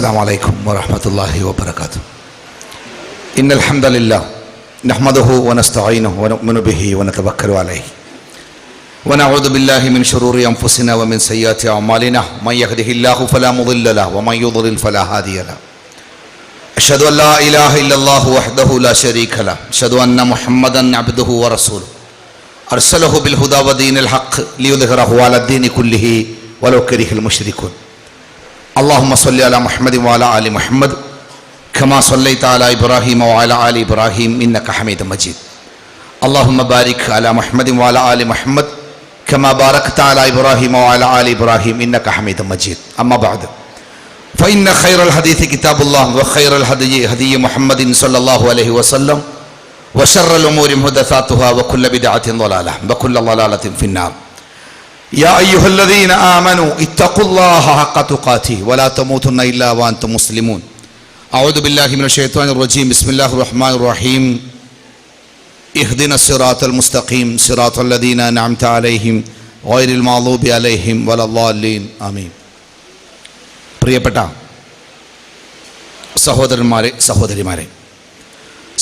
السلام عليكم ورحمة الله وبركاته. إن الحمد لله نحمده ونستعينه ونؤمن به ونتوكل عليه ونعوذ بالله من شرور أنفسنا ومن سيئات أعمالنا من يهده الله فلا مضل له ومن يضلل فلا هادي له. أشهد أن لا إله إلا الله وحده لا شريك له أشهد أن محمدا عبده ورسوله أرسله بالهدى ودين الحق ليظهره على الدين كله ولو كره المشركون. اللهم صل على محمد وعلى آل محمد كما صليت على إبراهيم وعلى آل إبراهيم إنك حميد مجيد. اللهم بارك على محمد وعلى آل محمد كما باركت على إبراهيم وعلى آل إبراهيم إنك حميد مجيد. أما بعد فإن خير الحديث كتاب الله وخير الهدي هدي محمد صلى الله عليه وسلم وشر الأمور محدثاتها وكل بدعة ضلالة وكل ضلالة في النار. يا أيها الذين آمنوا اتقوا الله حق تقاته ولا تموتن إلا وأنتم مسلمون. أعوذ بالله من الشيطان الرجيم. بسم الله الرحمن الرحيم. اهدنا الصراط المستقيم صراط الذين أنعمت عليهم غير المغضوب عليهم ولا الضالين. ആമീൻ. പ്രിയപ്പെട്ട സഹോദരന്മാരെ സഹോദരിമാരെ,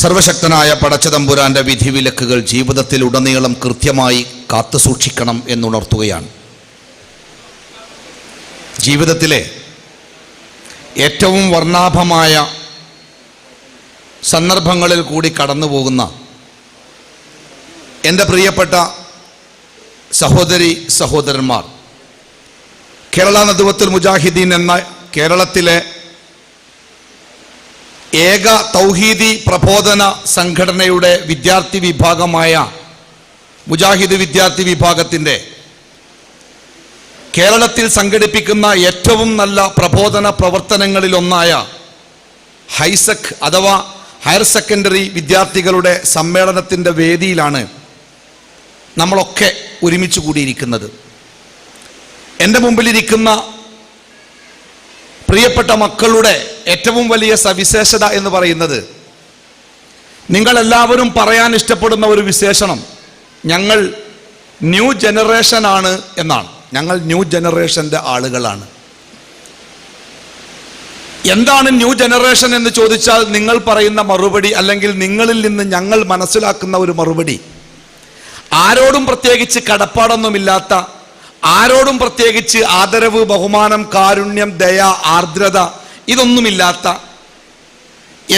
സർവശക്തനായ പടച്ചതമ്പുരാന്റെ വിധിവിലക്കുകൾ ജീവിതത്തിൽ ഉടനീളം കൃത്യമായി കാത്തുസൂക്ഷിക്കണം എന്നുണർത്തുകയാണ്. ജീവിതത്തിലെ ഏറ്റവും വർണ്ണാഭമായ സന്ദർഭങ്ങളിൽ കൂടി കടന്നു പോകുന്ന എൻ്റെ പ്രിയപ്പെട്ട സഹോദരി സഹോദരന്മാർ, കേരള നദ്വത്തുൽ മുജാഹിദീൻ എന്ന കേരളത്തിലെ ഏക തൗഹീദി പ്രബോധന സംഘടനയുടെ വിദ്യാർത്ഥി വിഭാഗമായ മുജാഹിദ് വിദ്യാർത്ഥി വിഭാഗത്തിൻ്റെ കേരളത്തിൽ സംഘടിപ്പിക്കുന്ന ഏറ്റവും നല്ല പ്രബോധന പ്രവർത്തനങ്ങളിലൊന്നായ ഹൈസെക് അഥവാ ഹയർ സെക്കൻഡറി വിദ്യാർത്ഥികളുടെ സമ്മേളനത്തിൻ്റെ വേദിയിലാണ് നമ്മളൊക്കെ ഒരുമിച്ച് കൂടിയിരിക്കുന്നത്. എൻ്റെ മുമ്പിലിരിക്കുന്ന പ്രിയപ്പെട്ട മക്കളുടെ ഏറ്റവും വലിയ സവിശേഷത എന്ന് പറയുന്നത്, നിങ്ങളെല്ലാവരും പറയാൻ ഇഷ്ടപ്പെടുന്ന ഒരു വിശേഷണം ഞങ്ങൾ ന്യൂ ജനറേഷൻ ആണ് എന്നാണ്. ഞങ്ങൾ ന്യൂ ജനറേഷൻ്റെ ആളുകളാണ്. എന്താണ് ന്യൂ ജനറേഷൻ എന്ന് ചോദിച്ചാൽ നിങ്ങൾ പറയുന്ന മറുപടി, അല്ലെങ്കിൽ നിങ്ങളിൽ നിന്ന് ഞങ്ങൾ മനസ്സിലാക്കുന്ന ഒരു മറുപടി, ആരോടും പ്രത്യേകിച്ച് കടപ്പാടൊന്നുമില്ലാത്ത, ആരോടും പ്രത്യേകിച്ച് ആദരവ്, ബഹുമാനം, കാരുണ്യം, ദയ, ആർദ്രത ഇതൊന്നുമില്ലാത്ത,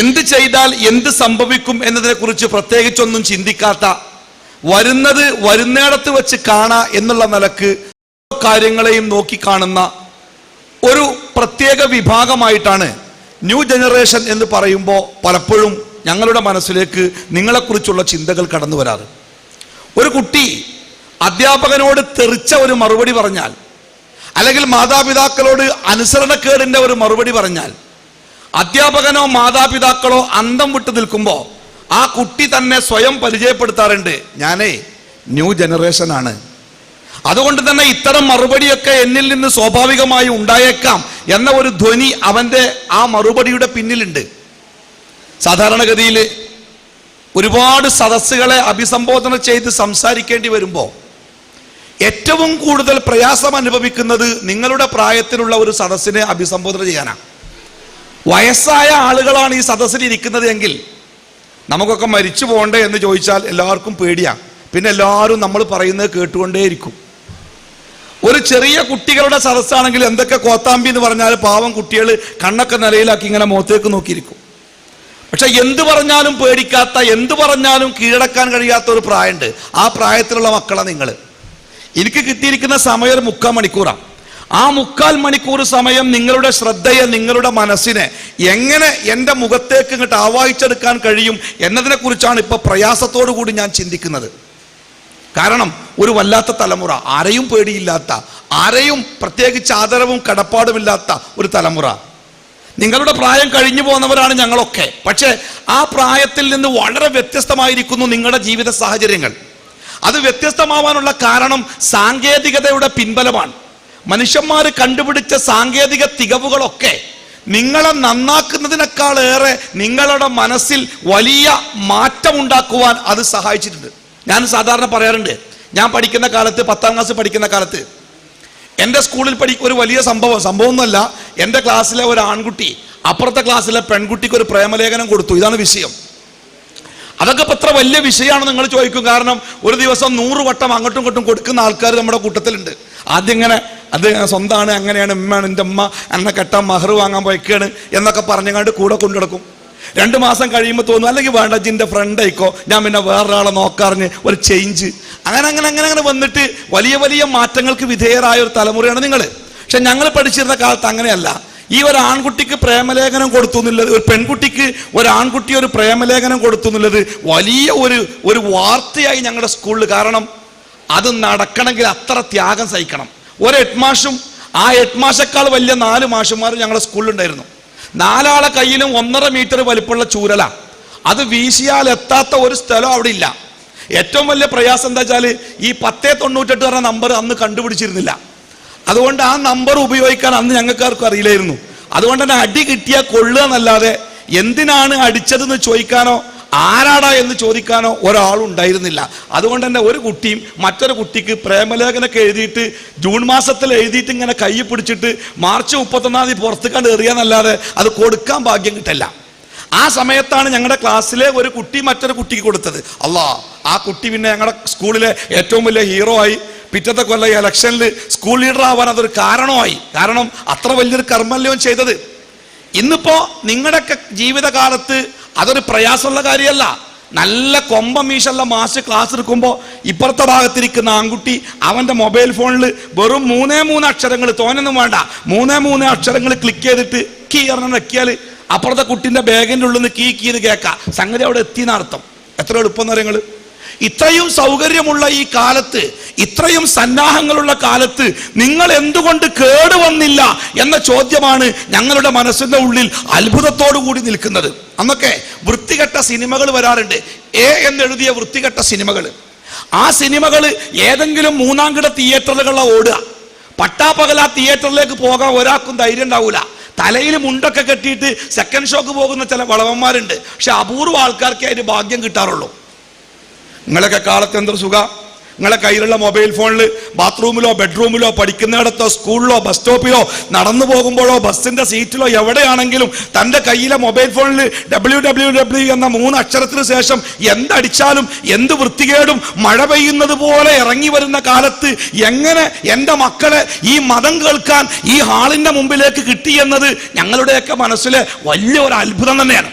എന്ത് ചെയ്താൽ എന്ത് സംഭവിക്കും എന്നതിനെക്കുറിച്ച് പ്രത്യേകിച്ചൊന്നും ചിന്തിക്കാത്ത, വരുന്നത് വരുന്നിടത്ത് വെച്ച് കാണാ എന്നുള്ള നിലക്ക് കാര്യങ്ങളെയും നോക്കിക്കാണുന്ന ഒരു പ്രത്യേക വിഭാഗമായിട്ടാണ് ന്യൂ ജനറേഷൻ എന്ന് പറയുമ്പോൾ പലപ്പോഴും ഞങ്ങളുടെ മനസ്സിലേക്ക് നിങ്ങളെക്കുറിച്ചുള്ള ചിന്തകൾ കടന്നു വരാറ്. ഒരു കുട്ടി അധ്യാപകനോട് തെറിച്ച ഒരു മറുപടി പറഞ്ഞാൽ, അല്ലെങ്കിൽ മാതാപിതാക്കളോട് അനുസരണക്കേടിൻ്റെ ഒരു മറുപടി പറഞ്ഞാൽ, അധ്യാപകനോ മാതാപിതാക്കളോ അന്തം വിട്ടു നിൽക്കുമ്പോൾ ആ കുട്ടി തന്നെ സ്വയം പരിചയപ്പെടുത്താറുണ്ട്, ഞാനേ ന്യൂ ജനറേഷൻ ആണ്. അതുകൊണ്ട് തന്നെ ഇത്തരം മറുപടിയൊക്കെ എന്നിൽ നിന്ന് സ്വാഭാവികമായി ഉണ്ടായേക്കാം എന്ന ഒരു ധ്വനി അവൻ്റെ ആ മറുപടിയുടെ പിന്നിലുണ്ട്. സാധാരണഗതിയിൽ ഒരുപാട് സദസ്സുകളെ അഭിസംബോധന ചെയ്ത് സംസാരിക്കേണ്ടി വരുമ്പോൾ ഏറ്റവും കൂടുതൽ പ്രയാസം അനുഭവിക്കുന്നത് നിങ്ങളുടെ പ്രായത്തിലുള്ള ഒരു സദസ്സിനെ അഭിസംബോധന ചെയ്യാനാണ്. വയസ്സായ ആളുകളാണ് ഈ സദസ്സിൽ ഇരിക്കുന്നത് എങ്കിൽ നമുക്കൊക്കെ മരിച്ചു പോകണ്ടേ എന്ന് ചോദിച്ചാൽ എല്ലാവർക്കും പേടിയാണ്. പിന്നെ എല്ലാവരും നമ്മൾ പറയുന്നത് കേട്ടുകൊണ്ടേയിരിക്കും. ഒരു ചെറിയ കുട്ടികളുടെ സദസ്സാണെങ്കിൽ എന്തൊക്കെ കോത്താമ്പി എന്ന് പറഞ്ഞാൽ പാവം കുട്ടികൾ കണ്ണൊക്കെ നിലയിലാക്കി ഇങ്ങനെ മുഖത്തേക്ക് നോക്കിയിരിക്കും. പക്ഷെ എന്ത് പറഞ്ഞാലും പേടിക്കാത്ത, എന്ത് പറഞ്ഞാലും കീഴടക്കാൻ കഴിയാത്ത ഒരു പ്രായമുണ്ട്. ആ പ്രായത്തിലുള്ള മക്കളാണ് നിങ്ങൾ. എനിക്ക് കിട്ടിയിരിക്കുന്ന സമയം 3/4 മണിക്കൂറാണ്. ആ 3/4 മണിക്കൂർ സമയം നിങ്ങളുടെ ശ്രദ്ധയെ, നിങ്ങളുടെ മനസ്സിനെ എങ്ങനെ എൻ്റെ മുഖത്തേക്ക് ഇങ്ങോട്ട് ആവാഹിച്ചെടുക്കാൻ കഴിയും എന്നതിനെ കുറിച്ചാണ് ഇപ്പോൾ പ്രയാസത്തോടു കൂടി ഞാൻ ചിന്തിക്കുന്നത്. കാരണം ഒരു വല്ലാത്ത തലമുറ, ആരെയും പേടിയില്ലാത്ത, ആരെയും പ്രത്യേകിച്ച് ആദരവും കടപ്പാടുമില്ലാത്ത ഒരു തലമുറ. നിങ്ങളുടെ പ്രായം കഴിഞ്ഞു പോകുന്നവരാണ് ഞങ്ങളൊക്കെ. പക്ഷേ ആ പ്രായത്തിൽ നിന്ന് വളരെ വ്യത്യസ്തമായിരിക്കുന്നു നിങ്ങളുടെ ജീവിത സാഹചര്യങ്ങൾ. അത് വ്യത്യസ്തമാവാനുള്ള കാരണം സാങ്കേതികതയുടെ പിൻബലമാണ്. മനുഷ്യന്മാർ കണ്ടുപിടിച്ച സാങ്കേതിക തികവുകളൊക്കെ നിങ്ങളെ നന്നാക്കുന്നതിനേക്കാളേറെ നിങ്ങളുടെ മനസ്സിൽ വലിയ മാറ്റമുണ്ടാക്കുവാൻ അത് സഹായിച്ചിട്ടുണ്ട്. ഞാൻ സാധാരണ പറയാറുണ്ട്, ഞാൻ പഠിക്കുന്ന കാലത്ത്, 10ാം ക്ലാസ് പഠിക്കുന്ന കാലത്ത് എൻ്റെ സ്കൂളിൽ ഒരു വലിയ സംഭവമൊന്നുമല്ല. എൻ്റെ ക്ലാസ്സിലെ ഒരു ആൺകുട്ടി അപ്പുറത്തെ ക്ലാസ്സിലെ പെൺകുട്ടിക്ക് ഒരു പ്രേമലേഖനം കൊടുത്തു. ഇതാണ് വിഷയം. അതൊക്കെ ഇപ്പം എത്ര വലിയ വിഷയമാണ് നിങ്ങൾ ചോദിക്കും. കാരണം ഒരു ദിവസം 100 വട്ടം അങ്ങോട്ടും ഇങ്ങോട്ടും കൊടുക്കുന്ന ആൾക്കാർ നമ്മുടെ കൂട്ടത്തിലുണ്ട്. ആദ്യം ഇങ്ങനെ അത് സ്വന്തമാണ്, അങ്ങനെയാണ്, ഉമ്മയാണ്, എൻ്റെ അമ്മ എന്നെ കെട്ടാൻ മഹർ വാങ്ങാൻ പോയിക്കാണ് എന്നൊക്കെ പറഞ്ഞങ്ങാണ്ട് കൂടെ കൊണ്ടുനടക്കും. 2 മാസം കഴിയുമ്പോൾ തോന്നും അല്ലെങ്കിൽ വേണ്ട ജിൻ്റെ ഫ്രണ്ട് ആയിക്കോ, ഞാൻ പിന്നെ വേറൊരാളെ നോക്കാറിഞ്ഞ് ഒരു ചേഞ്ച്, അങ്ങനെ വന്നിട്ട് വലിയ വലിയ മാറ്റങ്ങൾക്ക് വിധേയരായ ഒരു തലമുറയാണ് നിങ്ങൾ. പക്ഷെ ഞങ്ങൾ പഠിച്ചിരുന്ന കാലത്ത് അങ്ങനെയല്ല. ഈ ഒരു ആൺകുട്ടിക്ക് പ്രേമലേഖനം കൊടുത്തു എന്നുള്ളത്, ഒരു പെൺകുട്ടിക്ക് ഒരു ആൺകുട്ടി ഒരു പ്രേമലേഖനം കൊടുത്തു എന്നുള്ളത് വലിയ ഒരു വാർത്തയായി ഞങ്ങളുടെ സ്കൂളിൽ. കാരണം അത് നടക്കണമെങ്കിൽ അത്ര ത്യാഗം സഹിക്കണം. ഒരു ഹെഡ്മാഷും ആ ഹെഡ്മാഷേക്കാൾ വലിയ 4 മാഷന്മാരും ഞങ്ങളുടെ സ്കൂളിലുണ്ടായിരുന്നു. 4 ആളെ കയ്യിലും 1.5 മീറ്റർ വലിപ്പമുള്ള ചൂരല. അത് വീശിയാൽ എത്താത്ത ഒരു സ്ഥലം അവിടെ ഇല്ല. ഏറ്റവും വലിയ പ്രയാസം എന്താ വെച്ചാൽ ഈ 1098 പറഞ്ഞ നമ്പർ അന്ന് കണ്ടുപിടിച്ചിരുന്നില്ല. അതുകൊണ്ട് ആ നമ്പർ ഉപയോഗിക്കാൻ അന്ന് ഞങ്ങൾക്കാർക്കും അറിയില്ലായിരുന്നു. അതുകൊണ്ട് തന്നെ അടി കിട്ടിയാൽ കൊള്ളുക എന്നല്ലാതെ എന്തിനാണ് അടിച്ചതെന്ന് ചോദിക്കാനോ ആരാടാ എന്ന് ചോദിക്കാനോ ഒരാളും ഉണ്ടായിരുന്നില്ല. അതുകൊണ്ട് തന്നെ ഒരു കുട്ടിയും മറ്റൊരു കുട്ടിക്ക് പ്രേമലേഖനൊക്കെ എഴുതിയിട്ട് ജൂൺ മാസത്തിൽ എഴുതിയിട്ട് ഇങ്ങനെ കൈ പിടിച്ചിട്ട് മാർച്ച് 31-ാം തീയതി പുറത്ത് കണ്ട് എറിയാന്നല്ലാതെ അത് കൊടുക്കാൻ ഭാഗ്യം കിട്ടില്ല. ആ സമയത്താണ് ഞങ്ങളുടെ ക്ലാസ്സിലെ ഒരു കുട്ടി മറ്റൊരു കുട്ടിക്ക് കൊടുത്തത്. ആ കുട്ടി പിന്നെ ഞങ്ങളുടെ സ്കൂളിലെ ഏറ്റവും വലിയ ഹീറോ ആയി. പിറ്റത്തെ കൊല്ലം ഈ ഇലക്ഷനിൽ സ്കൂൾ ലീഡർ ആവാൻ അതൊരു കാരണമായി. കാരണം അത്ര വലിയൊരു കർമ്മല്യവും ചെയ്തത്. ഇന്നിപ്പോ നിങ്ങളുടെയൊക്കെ ജീവിതകാലത്ത് അതൊരു പ്രയാസമുള്ള കാര്യമല്ല. നല്ല കൊമ്പമീശുള്ള മാഷ് ക്ലാസ് എടുക്കുമ്പോൾ ഇപ്പുറത്തെ ഭാഗത്തിരിക്കുന്ന ആൺകുട്ടി അവൻ്റെ മൊബൈൽ ഫോണിൽ വെറും 3 അക്ഷരങ്ങൾ, തോനൊന്നും വേണ്ട, 3 അക്ഷരങ്ങൾ ക്ലിക്ക് ചെയ്തിട്ട് കീ പറഞ്ഞ് വെക്കിയാൽ അപ്പുറത്തെ കുട്ടിൻ്റെ ബാഗിൻ്റെ ഉള്ളിൽ നിന്ന് കീന്ന് കേൾക്കാം. സംഗതി അവിടെ എത്തിയെന്ന് അർത്ഥം. എത്ര എളുപ്പം എന്ന് പറയുന്നത്. ഇത്രയും സൗകര്യമുള്ള ഈ കാലത്ത്, ഇത്രയും സന്നാഹങ്ങളുള്ള കാലത്ത് നിങ്ങൾ എന്തുകൊണ്ട് കേടുവന്നില്ല എന്ന ചോദ്യമാണ് ഞങ്ങളുടെ മനസ്സിന്റെ ഉള്ളിൽ അത്ഭുതത്തോടു കൂടി നിൽക്കുന്നത്. അന്നൊക്കെ വൃത്തികെട്ട സിനിമകൾ വരാറുണ്ട്. എന്നെഴുതിയ വൃത്തികെട്ട സിനിമകൾ. ആ സിനിമകൾ ഏതെങ്കിലും 3-ാം കിട തിയേറ്ററുകളിലെ ഓടുക. പട്ടാപ്പകൽ ആ തിയേറ്ററിലേക്ക് പോകാൻ ഒരാൾക്കും ധൈര്യം ഉണ്ടാവൂല. തലയിൽ മുണ്ടൊക്കെ കെട്ടിയിട്ട് സെക്കൻഡ് ഷോക്ക് പോകുന്ന ചില വളവന്മാരുണ്ട്. പക്ഷെ അപൂർവ ആൾക്കാർക്കേ അതിന് ഭാഗ്യം കിട്ടാറുള്ളൂ. നിങ്ങളൊക്കെ കാലത്ത് എന്തൊരു സുഖ. നിങ്ങളെ കയ്യിലുള്ള മൊബൈൽ ഫോണിൽ ബാത്റൂമിലോ ബെഡ്റൂമിലോ പഠിക്കുന്നിടത്തോ സ്കൂളിലോ ബസ് സ്റ്റോപ്പിലോ നടന്നു പോകുമ്പോഴോ ബസ്സിന്റെ സീറ്റിലോ എവിടെയാണെങ്കിലും തൻ്റെ കയ്യിലെ മൊബൈൽ ഫോണിൽ www എന്ന 3 അക്ഷരത്തിന് ശേഷം എന്തടിച്ചാലും എന്ത് വൃത്തികേടും മഴ പെയ്യുന്നത് പോലെ ഇറങ്ങി വരുന്ന കാലത്ത് എങ്ങനെ എൻ്റെ മക്കളെ ഈ മതം കേൾക്കാൻ ഈ ഹാളിന്റെ മുമ്പിലേക്ക് കിട്ടിയെന്നത് ഞങ്ങളുടെയൊക്കെ മനസ്സിലെ വലിയ ഒരു അത്ഭുതം തന്നെയാണ്.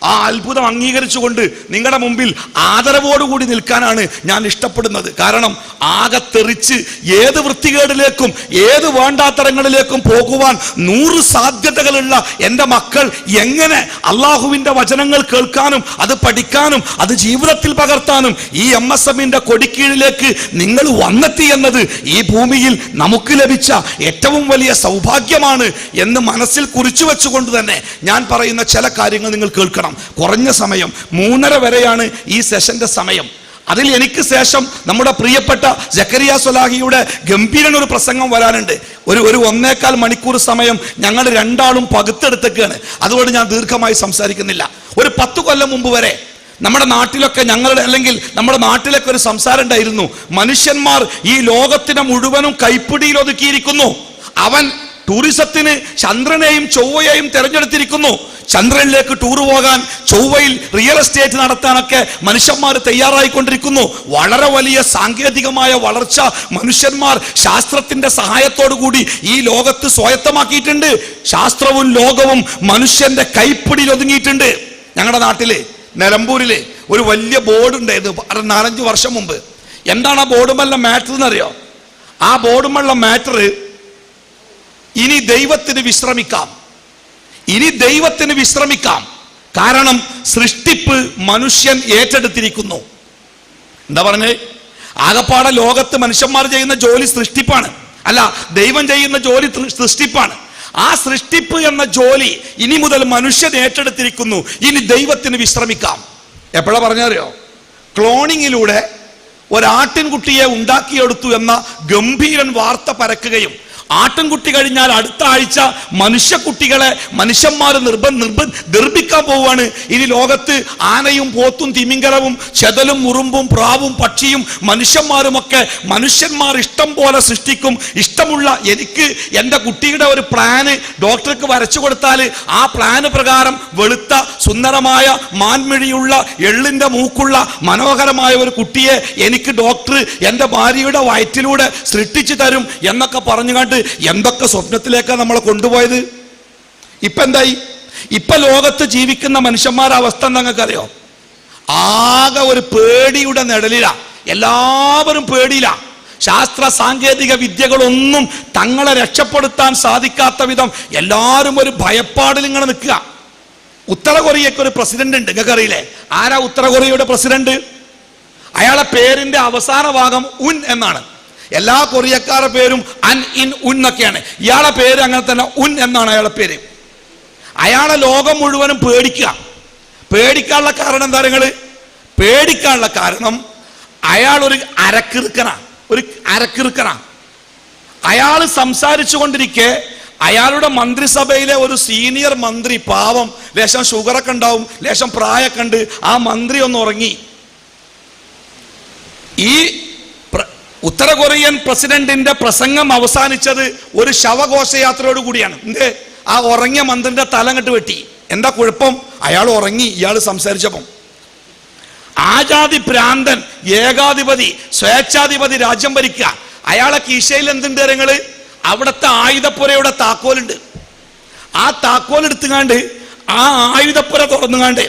ആ അത്ഭുതം അംഗീകരിച്ചുകൊണ്ട് നിങ്ങളുടെ മുമ്പിൽ ആദരവോടുകൂടി നിൽക്കാനാണ് ഞാൻ ഇഷ്ടപ്പെടുന്നത്. കാരണം ആകെ തെറിച്ച് ഏത് വൃത്തികേടിലേക്കും ഏത് വേണ്ടാത്തരങ്ങളിലേക്കും പോകുവാൻ 100 സാധ്യതകളുള്ള എൻ്റെ മക്കൾ എങ്ങനെ അള്ളാഹുവിൻ്റെ വചനങ്ങൾ കേൾക്കാനും അത് പഠിക്കാനും അത് ജീവിതത്തിൽ പകർത്താനും ഈ MSMന്റെ കൊടിക്കീഴിലേക്ക് നിങ്ങൾ വന്നെത്തി എന്നത് ഈ ഭൂമിയിൽ നമുക്ക് ലഭിച്ച ഏറ്റവും വലിയ സൗഭാഗ്യമാണ് എന്ന് മനസ്സിൽ കുറിച്ചു വെച്ചുകൊണ്ട് തന്നെ ഞാൻ പറയുന്ന ചില കാര്യങ്ങൾ നിങ്ങൾ കേൾക്കണം. കുറഞ്ഞ സമയം 3:30 വരെയാണ് ഈ സെഷന്റെ സമയം. അതിൽ എനിക്ക് ശേഷം നമ്മുടെ പ്രിയപ്പെട്ട സക്കരിയ സ്വലാഹിയുടെ ഗംഭീരനൊരു പ്രസംഗം വരാനുണ്ട്. ഒരു 1.25 മണിക്കൂർ സമയം ഞങ്ങൾ രണ്ടാളും പകുത്തെടുത്തേക്കാണ്. അതുകൊണ്ട് ഞാൻ ദീർഘമായി സംസാരിക്കുന്നില്ല. ഒരു 10 കൊല്ലം മുമ്പ് വരെ നമ്മുടെ നാട്ടിലൊക്കെ അല്ലെങ്കിൽ നമ്മുടെ നാട്ടിലൊക്കെ ഒരു സംസാരം ഉണ്ടായിരുന്നു. മനുഷ്യന്മാർ ഈ ലോകത്തിനെ മുഴുവനും കൈപ്പിടിയിൽ ഒതുക്കിയിരിക്കുന്നു. അവൻ ടൂറിസത്തിന് ചന്ദ്രനെയും ചൊവ്വയെയും തെരഞ്ഞെടുത്തിരിക്കുന്നു. ചന്ദ്രനിലേക്ക് ടൂർ പോകാൻ, ചൊവ്വയിൽ റിയൽ എസ്റ്റേറ്റ് നടത്താനൊക്കെ മനുഷ്യന്മാർ തയ്യാറായിക്കൊണ്ടിരിക്കുന്നു. വളരെ വലിയ സാങ്കേതികമായ വളർച്ച മനുഷ്യന്മാർ ശാസ്ത്രത്തിന്റെ സഹായത്തോടു കൂടി ഈ ലോകത്ത് സ്വായത്തമാക്കിയിട്ടുണ്ട്. ശാസ്ത്രവും ലോകവും മനുഷ്യന്റെ കൈപ്പിടിയിൽ ഒതുങ്ങിയിട്ടുണ്ട്. ഞങ്ങളുടെ നാട്ടില് നിലമ്പൂരില് ഒരു വലിയ ബോർഡ് ഉണ്ടായിരുന്നു 4-5 വർഷം മുമ്പ്. എന്താണ് ആ ബോർഡുമല്ല മാറ്റർ എന്നറിയോ? ആ ബോർഡുമുള്ള മാറ്റർ ഇനി ദൈവത്തിന് വിശ്രമിക്കാം, ഇനി ദൈവത്തിന് വിശ്രമിക്കാം. കാരണം സൃഷ്ടിപ്പ് മനുഷ്യൻ ഏറ്റെടുത്തിരിക്കുന്നു. എന്താ പറഞ്ഞേ? ആകപ്പാടെ ലോകത്ത് മനുഷ്യന്മാർ ചെയ്യുന്ന ജോലി സൃഷ്ടിപ്പാണ്, അല്ല ദൈവം ചെയ്യുന്ന ജോലി സൃഷ്ടിപ്പാണ്. ആ സൃഷ്ടിപ്പ് എന്ന ജോലി ഇനി മുതൽ മനുഷ്യൻ ഏറ്റെടുത്തിരിക്കുന്നു. ഇനി ദൈവത്തിന് വിശ്രമിക്കാം. എപ്പോഴാ പറഞ്ഞറിയോ? ക്ലോണിങ്ങിലൂടെ ഒരാട്ടിൻകുട്ടിയെ ഉണ്ടാക്കിയെടുത്തു എന്ന ഗംഭീരൻ വാർത്ത പരക്കുകയും ആട്ടിൻകുട്ടി കഴിഞ്ഞാൽ അടുത്ത ആഴ്ച മനുഷ്യക്കുട്ടികളെ മനുഷ്യന്മാർ നിർമ്മിക്കാൻ പോവുകയാണ്. ഇനി ലോകത്ത് ആനയും പോത്തും തിമിംഗലവും ചെതലും ഉറുമ്പും പ്രാവും പക്ഷിയും മനുഷ്യന്മാരുമൊക്കെ മനുഷ്യന്മാർ ഇഷ്ടം പോലെ സൃഷ്ടിക്കും. ഇഷ്ടമുള്ള എനിക്ക് എൻ്റെ കുട്ടിയുടെ ഒരു പ്ലാന് ഡോക്ടർക്ക് വരച്ചു കൊടുത്താൽ ആ പ്ലാന് പ്രകാരം വെളുത്ത സുന്ദരമായ മാൻമിഴിയുള്ള എള്ളിൻ്റെ മൂക്കുള്ള മനോഹരമായ ഒരു കുട്ടിയെ എനിക്ക് ഡോക്ടർ എൻ്റെ ഭാര്യയുടെ വയറ്റിലൂടെ സൃഷ്ടിച്ചു തരും എന്നൊക്കെ പറഞ്ഞുകൊണ്ട് എന്തൊക്കെ സ്വപ്നത്തിലേക്കാണ് നമ്മളെ കൊണ്ടുപോയത്. ഇപ്പൊ എന്തായി? ഇപ്പൊ ലോകത്ത് ജീവിക്കുന്ന മനുഷ്യന്മാരുടെ അവസ്ഥ എന്താ നിങ്ങൾക്കറിയോ? ആകെ ഒരു പേടിയുടെ നിഴലിലാ. എല്ലാവരും പേടിയില്ല. ശാസ്ത്ര സാങ്കേതിക വിദ്യകളൊന്നും തങ്ങളെ രക്ഷപ്പെടുത്താൻ സാധിക്കാത്ത വിധം എല്ലാവരും ഒരു ഭയപ്പാടിൽ ഇങ്ങനെ നിൽക്കുക. ഉത്തര കൊറിയക്ക് ഒരു പ്രസിഡന്റ് ഉണ്ട്, നിങ്ങൾക്ക് അറിയില്ലേ? ആരാ ഉത്തര കൊറിയയുടെ പ്രസിഡന്റ്? അയാളെ പേരിന്റെ അവസാന ഭാഗം ഉൻ എന്നാണ്. എല്ലാ കൊറിയക്കാരുടെ പേരും അൻ ഇൻ ഉൻ എന്നൊക്കെയാണ്. ഇയാളെ പേര് അങ്ങനെ തന്നെ ഉൻ എന്നാണ് അയാളെ പേര്. അയാളെ ലോകം മുഴുവനും പേടിക്കാനുള്ള കാരണം എന്താ? പേടിക്കാനുള്ള കാരണം അയാൾ ഒരു അരക്കിറുക്കനാണ്. അയാൾ സംസാരിച്ചു കൊണ്ടിരിക്കെ അയാളുടെ മന്ത്രിസഭയിലെ ഒരു സീനിയർ മന്ത്രി, പാവം, ലേശം ഷുഗറൊക്കെ ഉണ്ടാവും, ലേശം പ്രായമൊക്കെ ഉണ്ട്, ആ മന്ത്രി ഒന്ന് ഉറങ്ങി. ഈ ഉത്തര കൊറിയൻ പ്രസിഡന്റിന്റെ പ്രസംഗം അവസാനിച്ചത് ഒരു ശവഘോഷയാത്രയോട് കൂടിയാണ്. ആ ഉറങ്ങിയ മന്ത്രിന്റെ തല അങ്ങോട്ട് വെട്ടി. എന്താ കുഴപ്പം? അയാൾ ഉറങ്ങി, ഇയാൾ സംസാരിച്ചപ്പം. ആജാതി ഭ്രാന്തൻ, ഏകാധിപതി, സ്വേച്ഛാധിപതി രാജ്യം ഭരിക്കുക. അയാളെ കീശയിൽ എന്തുണ്ട്? അവിടുത്തെ ആയുധപ്പുരയുടെ താക്കോലുണ്ട്. ആ താക്കോൽ എടുത്തുകാണ്ട് ആ ആയുധപ്പുര തുറന്നുകാണ്ട്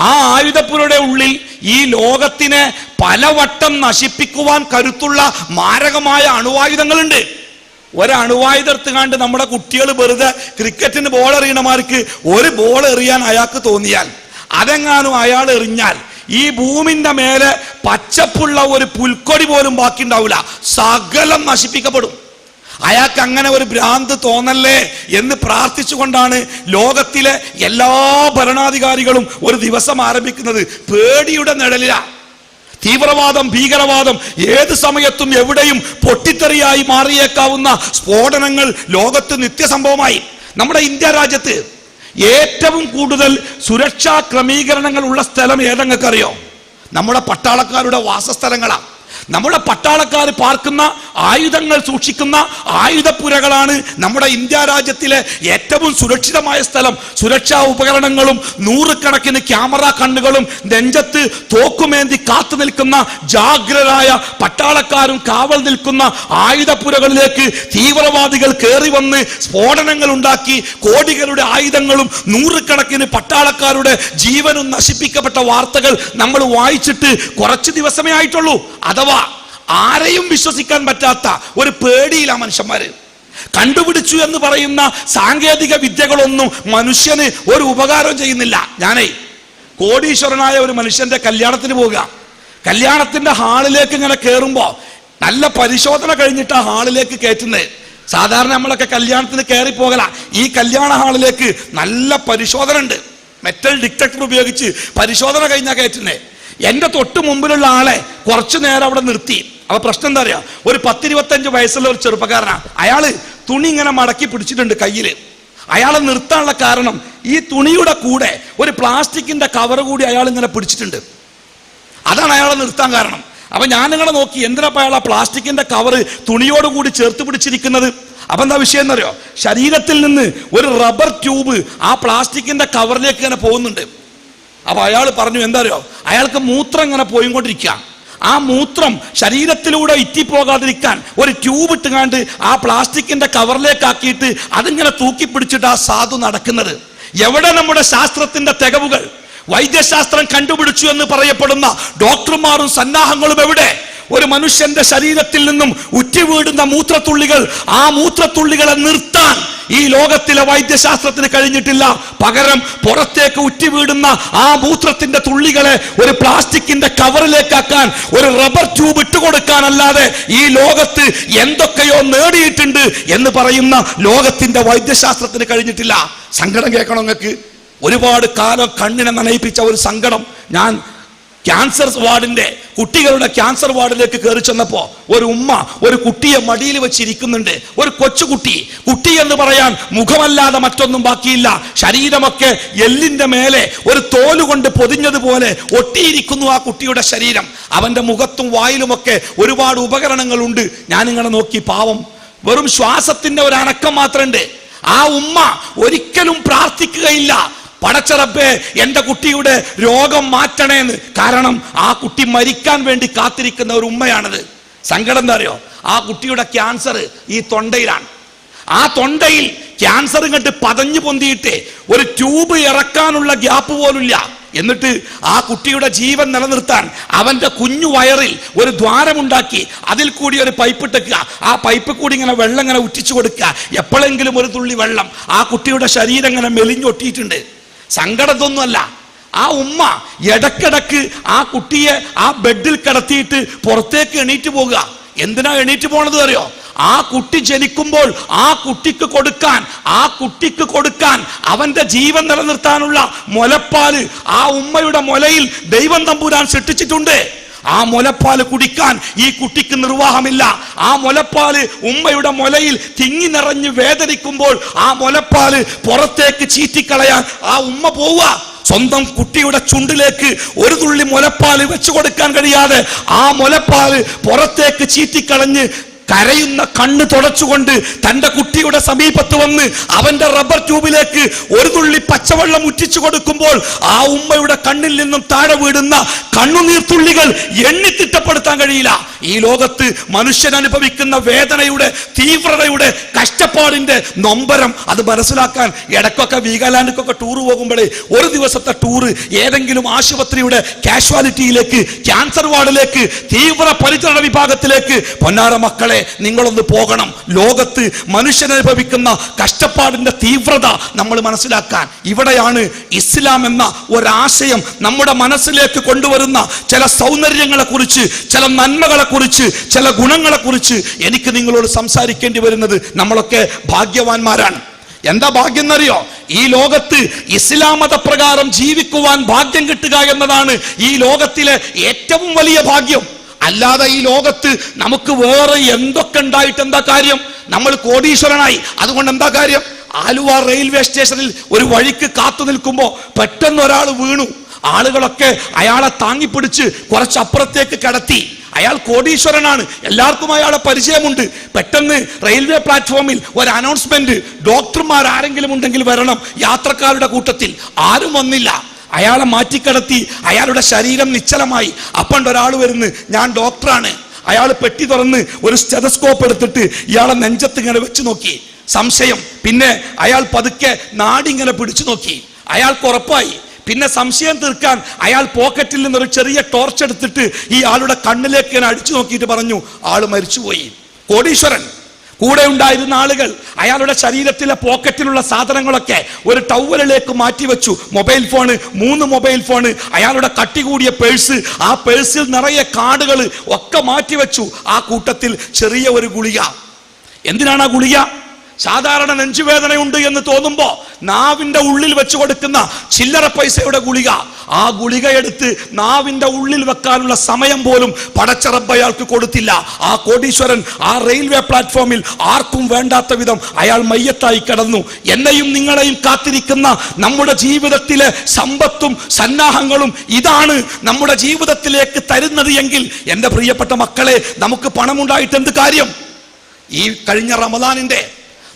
ആ ആയുധപ്പുരയുടെ ഉള്ളിൽ ഈ ലോകത്തിനെ പലവട്ടം നശിപ്പിക്കുവാൻ കരുത്തുള്ള മാരകമായ അണുവായുധങ്ങളുണ്ട്. ഒരണുവായുധം എടുത്തുകാണ്ട് നമ്മുടെ കുട്ടികൾ വെറുതെ ക്രിക്കറ്റിന് ബോൾ എറിയണമാർക്ക് ഒരു ബോൾ എറിയാൻ അയാൾക്ക് തോന്നിയാൽ, അതെങ്ങാനും അയാൾ എറിഞ്ഞാൽ ഈ ഭൂമിന്റെ മേലെ പച്ചപ്പുള്ള ഒരു പുൽക്കൊടി പോലും ബാക്കി ഉണ്ടാവില്ല, സകലം നശിപ്പിക്കപ്പെടും. അയാൾക്ക് അങ്ങനെ ഒരു ഭ്രാന്ത് തോന്നല്ലേ എന്ന് പ്രാർത്ഥിച്ചുകൊണ്ടാണ് ലോകത്തിലെ എല്ലാ ഭരണാധികാരികളും ഒരു ദിവസം ആരംഭിക്കുന്നത്. പേടിയുടെ നിഴലില. തീവ്രവാദം, ഭീകരവാദം ഏത് സമയത്തും എവിടെയും പൊട്ടിത്തെറിയായി മാറിയേക്കാവുന്ന സ്ഫോടനങ്ങൾ ലോകത്ത് നിത്യസംഭവമായി. നമ്മുടെ ഇന്ത്യ രാജ്യത്ത് ഏറ്റവും കൂടുതൽ സുരക്ഷാ ക്രമീകരണങ്ങൾ ഉള്ള സ്ഥലം ഏതെങ്ങൾക്കറിയോ? നമ്മുടെ പട്ടാളക്കാരുടെ വാസസ്ഥലങ്ങളാണ്. നമ്മുടെ പട്ടാളക്കാർ പാർക്കുന്ന, ആയുധങ്ങൾ സൂക്ഷിക്കുന്ന ആയുധപ്പുരകളാണ് നമ്മുടെ ഇന്ത്യ രാജ്യത്തിലെ ഏറ്റവും സുരക്ഷിതമായ സ്ഥലം. സുരക്ഷാ ഉപകരണങ്ങളും നൂറുകണക്കിന് ക്യാമറ കണ്ണുകളും നെഞ്ചത്ത് തോക്കുമേന്തി കാത്തു നിൽക്കുന്ന ജാഗ്രരായ പട്ടാളക്കാരും കാവൽ നിൽക്കുന്ന ആയുധപ്പുരകളിലേക്ക് തീവ്രവാദികൾ കയറി വന്ന് സ്ഫോടനങ്ങൾ ഉണ്ടാക്കി കോടികളുടെ ആയുധങ്ങളും നൂറുകണക്കിന് പട്ടാളക്കാരുടെ ജീവനും നശിപ്പിക്കപ്പെട്ട വാർത്തകൾ നമ്മൾ വായിച്ചിട്ട് കുറച്ച് ദിവസമേ ആയിട്ടുള്ളൂ. അഥവാ ആരെയും വിശ്വസിക്കാൻ പറ്റാത്ത ഒരു പേടിയില്ല മനുഷ്യന്മാര്. കണ്ടുപിടിച്ചു എന്ന് പറയുന്ന സാങ്കേതിക വിദ്യകളൊന്നും മനുഷ്യന് ഒരു ഉപകാരം ചെയ്യുന്നില്ല. ഞാനേ കോടീശ്വരനായ ഒരു മനുഷ്യന്റെ കല്യാണത്തിന് പോവുക. കല്യാണത്തിന്റെ ഹാളിലേക്ക് ഇങ്ങനെ കയറുമ്പോ നല്ല പരിശോധന കഴിഞ്ഞിട്ട് ആ ഹാളിലേക്ക് കയറ്റുന്നത്. സാധാരണ നമ്മളൊക്കെ കല്യാണത്തിന് കയറി പോകല. ഈ കല്യാണ ഹാളിലേക്ക് നല്ല പരിശോധന ഉണ്ട്. മെറ്റൽ ഡിറ്റക്ടർ ഉപയോഗിച്ച് പരിശോധന കഴിഞ്ഞാൽ കയറ്റുന്നേ. എന്റെ തൊട്ട് മുമ്പിലുള്ള ആളെ കുറച്ചു നേരം അവിടെ നിർത്തി. അപ്പൊ പ്രശ്നം എന്താ അറിയാ? ഒരു 10-25 വയസ്സുള്ള ഒരു ചെറുപ്പക്കാരനാ. അയാള് തുണി ഇങ്ങനെ മടക്കി പിടിച്ചിട്ടുണ്ട് കയ്യില്. അയാളെ നിർത്താനുള്ള കാരണം ഈ തുണിയുടെ കൂടെ ഒരു പ്ലാസ്റ്റിക്കിന്റെ കവർ കൂടി അയാൾ ഇങ്ങനെ പിടിച്ചിട്ടുണ്ട്. അതാണ് അയാളെ നിർത്താൻ കാരണം. അപ്പൊ ഞാനിങ്ങനെ നോക്കി, എന്തിനാ അയാൾ ആ പ്ലാസ്റ്റിക്കിന്റെ കവർ തുണിയോടുകൂടി ചേർത്ത് പിടിച്ചിരിക്കുന്നത്? അപ്പൊ എന്താ വിഷയം എന്നറിയോ? ശരീരത്തിൽ നിന്ന് ഒരു റബ്ബർ ട്യൂബ് ആ പ്ലാസ്റ്റിക്കിന്റെ കവറിലേക്ക് ഇങ്ങനെ പോകുന്നുണ്ട്. അപ്പൊ അയാൾ പറഞ്ഞു, എന്താ അറിയോ, അയാൾക്ക് മൂത്രം ഇങ്ങനെ പോയിക്കൊണ്ടിരിക്കുക. ആ മൂത്രം ശരീരത്തിലൂടെ ഇറ്റിപ്പോകാതിരിക്കാൻ ഒരു ട്യൂബ് ഇട്ടുകാണ്ട് ആ പ്ലാസ്റ്റിക്കിന്റെ കവറിലേക്കാക്കിയിട്ട് അതിങ്ങനെ തൂക്കിപ്പിടിച്ചിട്ട് ആ സാധു നടക്കുന്നത്. എവിടെ നമ്മുടെ ശാസ്ത്രത്തിന്റെ തികവുകൾ? വൈദ്യശാസ്ത്രം കണ്ടുപിടിച്ചു എന്ന് പറയപ്പെടുന്ന ഡോക്ടർമാരും സന്നാഹങ്ങളും എവിടെ? ഒരു മനുഷ്യന്റെ ശരീരത്തിൽ നിന്നും ഉറ്റിവീടുന്ന മൂത്രത്തുള്ളികൾ, ആ മൂത്രത്തുള്ളികളെ നിർത്താൻ ഈ ലോകത്തിലെ വൈദ്യശാസ്ത്രത്തിന് കഴിഞ്ഞിട്ടില്ല. പകരം പുറത്തേക്ക് ഉറ്റിവീടുന്ന ആ മൂത്രത്തിന്റെ തുള്ളികളെ ഒരു പ്ലാസ്റ്റിക്കിന്റെ കവറിലേക്കാക്കാൻ, ഒരു റബ്ബർ ട്യൂബ് ഇട്ടുകൊടുക്കാനല്ലാതെ ഈ ലോകത്ത് എന്തൊക്കെയോ നേടിയിട്ടുണ്ട് എന്ന് പറയുന്ന ലോകത്തിന്റെ വൈദ്യശാസ്ത്രത്തിന് കഴിഞ്ഞിട്ടില്ല. സങ്കടം കേൾക്കണം നിങ്ങൾക്ക്. ഒരുപാട് കാലം കണ്ണിനെ നനയിപ്പിച്ച ഒരു സങ്കടം ഞാൻ ക്യാൻസർ വാർഡിന്റെ കുട്ടികളുടെ ക്യാൻസർ വാർഡിലേക്ക് കയറി ചെന്നപ്പോ ഒരു ഉമ്മ ഒരു കുട്ടിയെ മടിയിൽ വെച്ചിരിക്കുന്നുണ്ട്. ഒരു കൊച്ചുകുട്ടി. കുട്ടി എന്ന് പറയാൻ മുഖമല്ലാതെ മറ്റൊന്നും ബാക്കിയില്ല. ശരീരമൊക്കെ എല്ലിന്റെ മേലെ ഒരു തോലുകൊണ്ട് പൊതിഞ്ഞതുപോലെ ഒട്ടിയിരിക്കുന്നു ആ കുട്ടിയുടെ ശരീരം. അവന്റെ മുഖത്തും വായിലുമൊക്കെ ഒരുപാട് ഉപകരണങ്ങളുണ്ട്. ഞാനിങ്ങനെ നോക്കി, പാവം, വെറും ശ്വാസത്തിന്റെ ഒരു അനക്കം മാത്രമുണ്ട്. ആ ഉമ്മ ഒരിക്കലും പ്രാർത്ഥിക്കുകയില്ല, പടച്ചറബ്ബേ എന്റെ കുട്ടിയുടെ രോഗം മാറ്റണേന്ന്. കാരണം ആ കുട്ടി മരിക്കാൻ വേണ്ടി കാത്തിരിക്കുന്ന ഒരു ഉമ്മയാണത്. സങ്കടം എന്താ അറിയോ? ആ കുട്ടിയുടെ ക്യാൻസർ ഈ തൊണ്ടയിലാണ്. ആ തൊണ്ടയിൽ ക്യാൻസർ കണ്ട് പതഞ്ഞു പൊന്തിയിട്ട് ഒരു ട്യൂബ് ഇറക്കാനുള്ള ഗ്യാപ്പ് പോലുമില്ല. എന്നിട്ട് ആ കുട്ടിയുടെ ജീവൻ നിലനിർത്താൻ അവന്റെ കുഞ്ഞു വയറിൽ ഒരു ദ്വാരമുണ്ടാക്കി അതിൽ കൂടി ഒരു പൈപ്പ് ഇട്ടേക്കുക. ആ പൈപ്പ് കൂടി ഇങ്ങനെ വെള്ളം ഇങ്ങനെ ഉറ്റിച്ചു കൊടുക്കുക. എപ്പോഴെങ്കിലും ഒരു തുള്ളി വെള്ളം. ആ കുട്ടിയുടെ ശരീരം ഇങ്ങനെ മെലിഞ്ഞൊട്ടിയിട്ടുണ്ട്. സങ്കടത്തൊന്നുമല്ല, ആ ഉമ്മ ഇടക്കിടക്ക് ആ കുട്ടിയെ ആ ബെഡിൽ കിടത്തിയിട്ട് പുറത്തേക്ക് എണീറ്റ് പോകുക. എന്തിനാ എണീറ്റ് പോണത് അറിയോ? ആ കുട്ടി ജനിക്കുമ്പോൾ ആ കുട്ടിക്ക് കൊടുക്കാൻ അവന്റെ ജീവൻ നിലനിർത്താനുള്ള മുലപ്പാല് ആ ഉമ്മയുടെ മുലയിൽ ദൈവം തമ്പുരാൻ സൃഷ്ടിച്ചിട്ടുണ്ട്. ആ മുലപ്പാല് കുടിക്കാൻ ഈ കുട്ടിക്ക് നിർവാഹമില്ല. ആ മുലപ്പാല് ഉമ്മയുടെ മുലയിൽ തിങ്ങി നിറഞ്ഞ് വേദനിക്കുമ്പോൾ ആ മുലപ്പാല് പുറത്തേക്ക് ചീറ്റിക്കളയാൻ ആ ഉമ്മ പോവുക. സ്വന്തം കുട്ടിയുടെ ചുണ്ടിലേക്ക് ഒരു തുള്ളി മുലപ്പാല് വെച്ചു കൊടുക്കാൻ കഴിയാതെ ആ മുലപ്പാല് പുറത്തേക്ക് ചീറ്റിക്കളഞ്ഞ് കരയുന്ന കണ്ണ് തുടച്ചുകൊണ്ട് തന്റെ കുട്ടിയുടെ സമീപത്ത് വന്ന് അവന്റെ റബ്ബർ ട്യൂബിലേക്ക് ഒരു തുള്ളി പച്ചവെള്ളം ഉറ്റിച്ചു കൊടുക്കുമ്പോൾ ആ ഉമ്മയുടെ കണ്ണിൽ നിന്നും താഴെ വീടുന്ന കണ്ണുനീർത്തുള്ളികൾ എണ്ണിത്തിട്ടപ്പെടുത്താൻ കഴിയില്ല. ഈ ലോകത്ത് മനുഷ്യൻ അനുഭവിക്കുന്ന വേദനയുടെ, തീവ്രതയുടെ, കഷ്ടപ്പാടിന്റെ നൊമ്പരം അത് മനസ്സിലാക്കാൻ ഇടയ്ക്കൊക്കെ വീഗാലാൻഡിക്കൊക്കെ ടൂർ പോകുമ്പോഴേ ഒരു ദിവസത്തെ ടൂറ് ഏതെങ്കിലും ആശുപത്രിയുടെ കാഷ്വാലിറ്റിയിലേക്ക്, ക്യാൻസർ വാർഡിലേക്ക്, തീവ്ര പരിചരണ വിഭാഗത്തിലേക്ക്, പൊന്നാര മക്കളെ നിങ്ങളൊന്ന് പോകണം. ലോകത്ത് മനുഷ്യൻ അനുഭവിക്കുന്ന കഷ്ടപ്പാടിന്റെ തീവ്രത നമ്മൾ മനസ്സിലാക്കാൻ. ഇവിടെയാണ് ഇസ്ലാം എന്ന ഒരാശയം നമ്മുടെ മനസ്സിലേക്ക് കൊണ്ടുവരുന്ന ചില സൗന്ദര്യങ്ങളെ കുറിച്ച്, ചില നന്മകളെ കുറിച്ച്, ചില ഗുണങ്ങളെ കുറിച്ച് എനിക്ക് നിങ്ങളോട് സംസാരിക്കേണ്ടി വരുന്നത്. നമ്മളൊക്കെ ഭാഗ്യവാന്മാരാണ്. എന്താ ഭാഗ്യം എന്നറിയോ? ഈ ലോകത്ത് ഇസ്ലാം മതപ്രകാരം ജീവിക്കുവാൻ ഭാഗ്യം കിട്ടുക എന്നതാണ് ഈ ലോകത്തിലെ ഏറ്റവും വലിയ ഭാഗ്യം. അല്ലാതെ ഈ ലോകത്ത് നമുക്ക് വേറെ എന്തൊക്കെ ഉണ്ടായിട്ട് എന്താ കാര്യം? നമ്മൾ കോടീശ്വരനായി, അതുകൊണ്ട് എന്താ കാര്യം? ആലുവ റെയിൽവേ സ്റ്റേഷനിൽ ഒരു വഴിക്ക് കാത്തു നിൽക്കുമ്പോൾ പെട്ടെന്ന് ഒരാൾ വീണു. ആളുകളൊക്കെ അയാളെ താങ്ങിപ്പിടിച്ച് കുറച്ചപ്പുറത്തേക്ക് കിടത്തി. അയാൾ കോടീശ്വരനാണ്, എല്ലാവർക്കും അയാളെ പരിചയമുണ്ട്. പെട്ടെന്ന് റെയിൽവേ പ്ലാറ്റ്ഫോമിൽ ഒരു അനൗൺസ്മെന്റ്, ഡോക്ടർമാർ ആരെങ്കിലും ഉണ്ടെങ്കിൽ വരണം. യാത്രക്കാരുടെ കൂട്ടത്തിൽ ആരും വന്നില്ല. അയാളെ മാറ്റിക്കിടത്തി. അയാളുടെ ശരീരം നിശ്ചലമായി. അപ്പണ്ട് ഒരാൾ വരുന്നു, ഞാൻ ഡോക്ടറാണ്. അയാൾ പെട്ടി തുറന്ന് ഒരു സ്റ്റെതസ്കോപ്പ് എടുത്തിട്ട് ഇയാളെ നെഞ്ചത്ത് ഇങ്ങനെ വെച്ച് നോക്കി. സംശയം. പിന്നെ അയാൾ പതുക്കെ നാടിങ്ങനെ പിടിച്ചു നോക്കി. അയാൾക്ക് ഉറപ്പായി. പിന്നെ സംശയം തീർക്കാൻ അയാൾ പോക്കറ്റിൽ നിന്നൊരു ചെറിയ ടോർച്ച് എടുത്തിട്ട് ഈ ആളുടെ കണ്ണിലേക്ക് ഇങ്ങനെ അടിച്ചു നോക്കിയിട്ട് പറഞ്ഞു, ആള് മരിച്ചുപോയി. കോടീശ്വരൻ. കൂടെ ഉണ്ടായിരുന്ന ആളുകൾ അയാളുടെ ശരീരത്തിലെ പോക്കറ്റിലുള്ള സാധനങ്ങളൊക്കെ ഒരു ടവലിലേക്ക് മാറ്റിവെച്ചു. മൊബൈൽ ഫോണ്, 3 മൊബൈൽ ഫോണ്, അയാളുടെ കട്ടി കൂടിയ പേഴ്സ്, ആ പേഴ്സിൽ നിറയെ കാർഡുകൾ ഒക്കെ മാറ്റിവെച്ചു. ആ കൂട്ടത്തിൽ ചെറിയ ഒരു ഗുളിക. എന്തിനാണ് ആ ഗുളിക? സാധാരണ നെഞ്ചുവേദനയുണ്ട് എന്ന് തോന്നുമ്പോ നാവിന്റെ ഉള്ളിൽ വെച്ചു കൊടുക്കുന്ന ചില്ലറ പൈസയുടെ ഗുളിക. ആ ഗുളിക എടുത്ത് നാവിന്റെ ഉള്ളിൽ വെക്കാനുള്ള സമയം പോലും പടച്ചറബ് അയാൾക്ക് കൊടുത്തില്ല. ആ കോടീശ്വരൻ ആ റെയിൽവേ പ്ലാറ്റ്ഫോമിൽ ആർക്കും വേണ്ടാത്ത വിധം അയാൾ മയ്യത്തായി കിടന്നു. എന്നെയും നിങ്ങളെയും കാത്തിരിക്കുന്ന നമ്മുടെ ജീവിതത്തിലെ സമ്പത്തും സന്നാഹങ്ങളും ഇതാണ് നമ്മുടെ ജീവിതത്തിലേക്ക് തരുന്നത് എങ്കിൽ എന്റെ പ്രിയപ്പെട്ട മക്കളെ, നമുക്ക് പണമുണ്ടായിട്ട് എന്ത് കാര്യം? ഈ കഴിഞ്ഞ റമദാനിന്റെ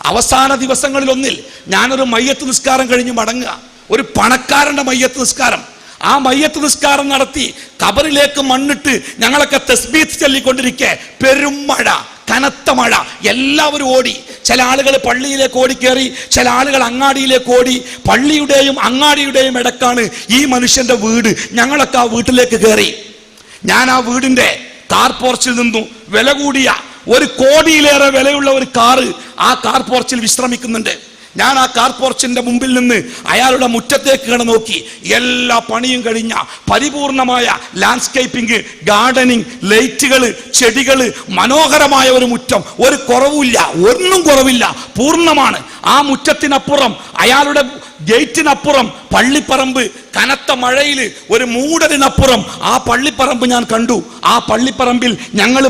അവസാന ദിവസങ്ങളിൽ ഒന്നിൽ ഞാനൊരു മയ്യത്ത് നിസ്കാരം കഴിഞ്ഞ് മടങ്ങുക. ഒരു പണക്കാരന്റെ മയ്യത്ത് നിസ്കാരം. ആ മയ്യത്ത് നിസ്കാരം നടത്തി ഖബറിലേക്ക് മണ്ണിട്ട് ഞങ്ങളൊക്കെ തസ്ബീഹ് ചൊല്ലിക്കൊണ്ടിരിക്കെ പെരുമഴ, കനത്ത മഴ. എല്ലാവരും ഓടി. ചില ആളുകൾ പള്ളിയിലേക്ക് ഓടിക്കേറി, ചില ആളുകൾ അങ്ങാടിയിലേക്ക് ഓടി. പള്ളിയുടെയും അങ്ങാടിയുടെയും ഇടക്കാണ് ഈ മനുഷ്യന്റെ വീട്. ഞങ്ങളൊക്കെ ആ വീട്ടിലേക്ക് കയറി. ഞാൻ ആ വീടിന്റെ കാർ പോർച്ചിൽ നിന്നു. വില കൂടിയ 1 കോടിയിലേറെ വിലയുള്ള ഒരു കാറ് ആ കാർ പോർച്ചിൽ വിശ്രമിക്കുന്നുണ്ട്. ഞാൻ ആ കാർ പോർച്ചിന്റെ മുമ്പിൽ നിന്ന് അയാളുടെ മുറ്റത്തേക്ക് കട നോക്കി. എല്ലാ പണിയും കഴിഞ്ഞ പരിപൂർണമായ ലാൻഡ്സ്കേപ്പിംഗ്, ഗാർഡനിങ്, ലൈറ്റുകള്, ചെടികള്, മനോഹരമായ ഒരു മുറ്റം. ഒരു കുറവില്ല, ഒന്നും കുറവില്ല, പൂർണ്ണമാണ്. ആ മുറ്റത്തിനപ്പുറം അയാളുടെ ഗേറ്റിനപ്പുറം പള്ളിപ്പറമ്പ്, കനത്ത മഴയിൽ ഒരു മൂടലിനപ്പുറം ആ പള്ളിപ്പറമ്പ് ഞാൻ കണ്ടു. ആ പള്ളിപ്പറമ്പിൽ ഞങ്ങൾ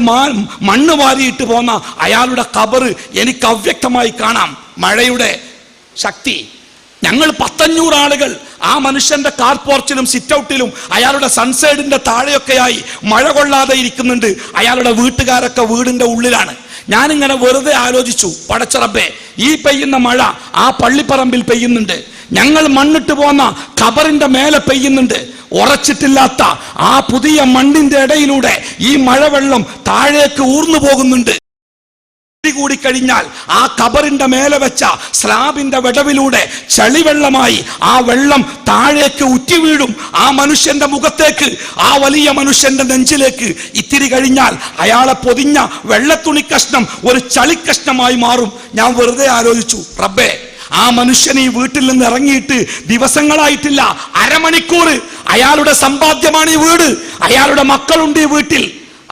മണ്ണ് വാരിയിട്ട് പോന്ന അയാളുടെ ഖബറ് എനിക്ക് അവ്യക്തമായി കാണാം. മഴയുടെ ശക്തി. ഞങ്ങൾ 100-500 ആളുകൾ ആ മനുഷ്യന്റെ കാർ പോർച്ചിലും സിറ്റ് ഔട്ടിലും അയാളുടെ സൺസൈഡിന്റെ താഴെയൊക്കെയായി മഴ കൊള്ളാതെ ഇരിക്കുന്നുണ്ട്. അയാളുടെ വീട്ടുകാരൊക്കെ വീടിന്റെ ഉള്ളിലാണ്. ഞാനിങ്ങനെ വെറുതെ ആലോചിച്ചു, പടച്ച റബ്ബേ, ഈ പെയ്യുന്ന മഴ ആ പള്ളിപ്പറമ്പിൽ പെയ്യുന്നുണ്ട്, ഞങ്ങൾ മണ്ണിട്ട് പോന്ന ഖബറിന്റെ മേലെ പെയ്യുന്നുണ്ട്. ഉറച്ചിട്ടില്ലാത്ത ആ പുതിയ മണ്ണിന്റെ ഇടയിലൂടെ ഈ മഴവെള്ളം താഴേക്ക് ഊർന്നു പോകുന്നുണ്ട്. കൂടി കഴിഞ്ഞാൽ ആ ഖബറിന്റെ മേലെ വെച്ച സ്ലാബിന്റെ വിടവിലൂടെ ചളിവെള്ളമായി ആ വെള്ളം താഴേക്ക് ഉറ്റി വീഴും. ആ മനുഷ്യന്റെ മുഖത്തേക്ക്, ആ വലിയ മനുഷ്യന്റെ നെഞ്ചിലേക്ക്. ഇത്തിരി കഴിഞ്ഞാൽ അയാളെ പൊതിഞ്ഞ വെള്ളത്തുണി കഷ്ണം ഒരു ചളിക്കഷ്ണമായി മാറും. ഞാൻ വെറുതെ ആലോചിച്ചു, റബ്ബേ, ആ മനുഷ്യൻ ഈ വീട്ടിൽ നിന്ന് ഇറങ്ങിയിട്ട് ദിവസങ്ങളായിട്ടില്ല, അരമണിക്കൂർ. അയാളുടെ സമ്പാദ്യമാണ് ഈ വീട്, അയാളുടെ മക്കളുണ്ട് ഈ വീട്ടിൽ.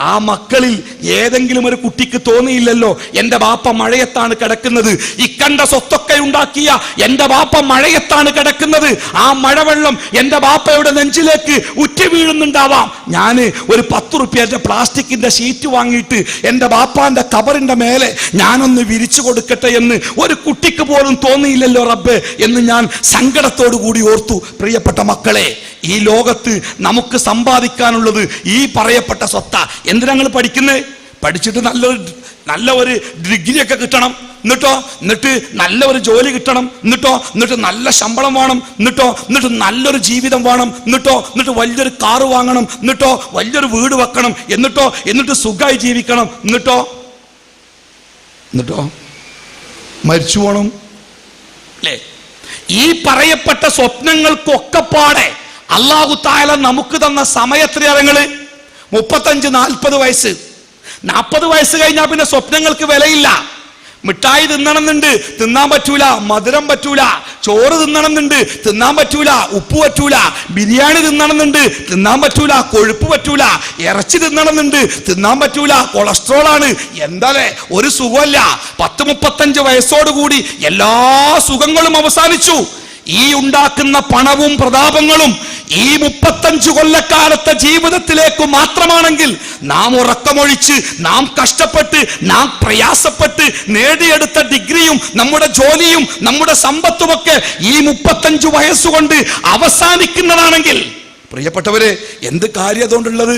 ആ മക്കളിൽ ഏതെങ്കിലും ഒരു കുട്ടിക്ക് തോന്നിയില്ലല്ലോ, എന്റെ ബാപ്പ മഴയത്താണ് കിടക്കുന്നത്, ഇക്കണ്ട സ്വത്തൊക്കെ ഉണ്ടാക്കിയ എന്റെ ബാപ്പ മഴയത്താണ് കിടക്കുന്നത്, ആ മഴവെള്ളം എന്റെ ബാപ്പയുടെ നെഞ്ചിലേക്ക് ഉറ്റി വീഴുന്നുണ്ടാവാം. ഞാൻ ഒരു 10 റുപ്യന്റെ പ്ലാസ്റ്റിക്കിന്റെ ഷീറ്റ് വാങ്ങിയിട്ട് എന്റെ ബാപ്പാന്റെ ഖബറിന്റെ മേലെ ഞാനൊന്ന് വിരിച്ചു കൊടുക്കട്ടെ എന്ന് ഒരു കുട്ടിക്ക് പോലും തോന്നിയില്ലല്ലോ റബ്ബേ എന്ന് ഞാൻ സങ്കടത്തോടു കൂടി ഓർത്തു. പ്രിയപ്പെട്ട മക്കളെ, ഈ ലോകത്ത് നമുക്ക് സമ്പാദിക്കാനുള്ളത് ഈ പറയപ്പെട്ട സ്വത്ത. എന്തിനാ പഠിക്കുന്നത്? പഠിച്ചിട്ട് നല്ല ഒരു ഡിഗ്രി ഒക്കെ കിട്ടണം, എന്നിട്ട് നല്ല ഒരു ജോലി കിട്ടണം, എന്നിട്ട് നല്ല ശമ്പളം വേണം, എന്നിട്ട് നല്ലൊരു ജീവിതം വേണം, എന്നിട്ട് വലിയൊരു കാറ് വാങ്ങണം, എന്നിട്ടോ വലിയൊരു വീട് വെക്കണം, എന്നിട്ട് സുഖമായി ജീവിക്കണം, എന്നിട്ടോ മരിച്ചു പോണം അല്ലേ? ഈ പറയപ്പെട്ട സ്വപ്നങ്ങൾക്കൊക്കെ പാടെ അല്ലാഹു തആല നമുക്ക് തന്ന സമയത്രയങ്ങള് 35-40 വയസ്സ്. 40 വയസ്സ് കഴിഞ്ഞാൽ പിന്നെ സ്വപ്നങ്ങൾക്ക് വിലയില്ല. മിഠായി തിന്നണമെന്നുണ്ട്, തിന്നാൻ പറ്റൂല. മധുരം പറ്റൂല. ചോറ് തിന്നണമെന്നുണ്ട്, തിന്നാൻ പറ്റൂല. ഉപ്പ് പറ്റൂല. ബിരിയാണി തിന്നണമെന്നുണ്ട്, തിന്നാൻ പറ്റൂല. കൊഴുപ്പ് പറ്റൂല. ഇറച്ചി തിന്നണമെന്നുണ്ട്, തിന്നാൻ പറ്റൂല. കൊളസ്ട്രോൾ ആണ്. എന്താലേ ഒരു സുഖമല്ല. 30-35 വയസ്സോടുകൂടി എല്ലാ സുഖങ്ങളും അവസാനിച്ചു. ഈ ഉണ്ടാക്കുന്ന പണവും പ്രതാപങ്ങളും ഈ 35 കൊല്ലക്കാലത്തെ ജീവിതത്തിലേക്ക് മാത്രമാണെങ്കിൽ നാം ഉറക്കമൊഴിച്ച്, നാം കഷ്ടപ്പെട്ട്, നാം പ്രയാസപ്പെട്ട് നേടിയെടുത്ത ഡിഗ്രിയും നമ്മുടെ ജോലിയും നമ്മുടെ സമ്പത്തുമൊക്കെ ഈ 35 വയസ്സുകൊണ്ട് അവസാനിക്കുന്നതാണെങ്കിൽ പ്രിയപ്പെട്ടവരെ, എന്ത് കാര്യം അതുകൊണ്ടുള്ളത്?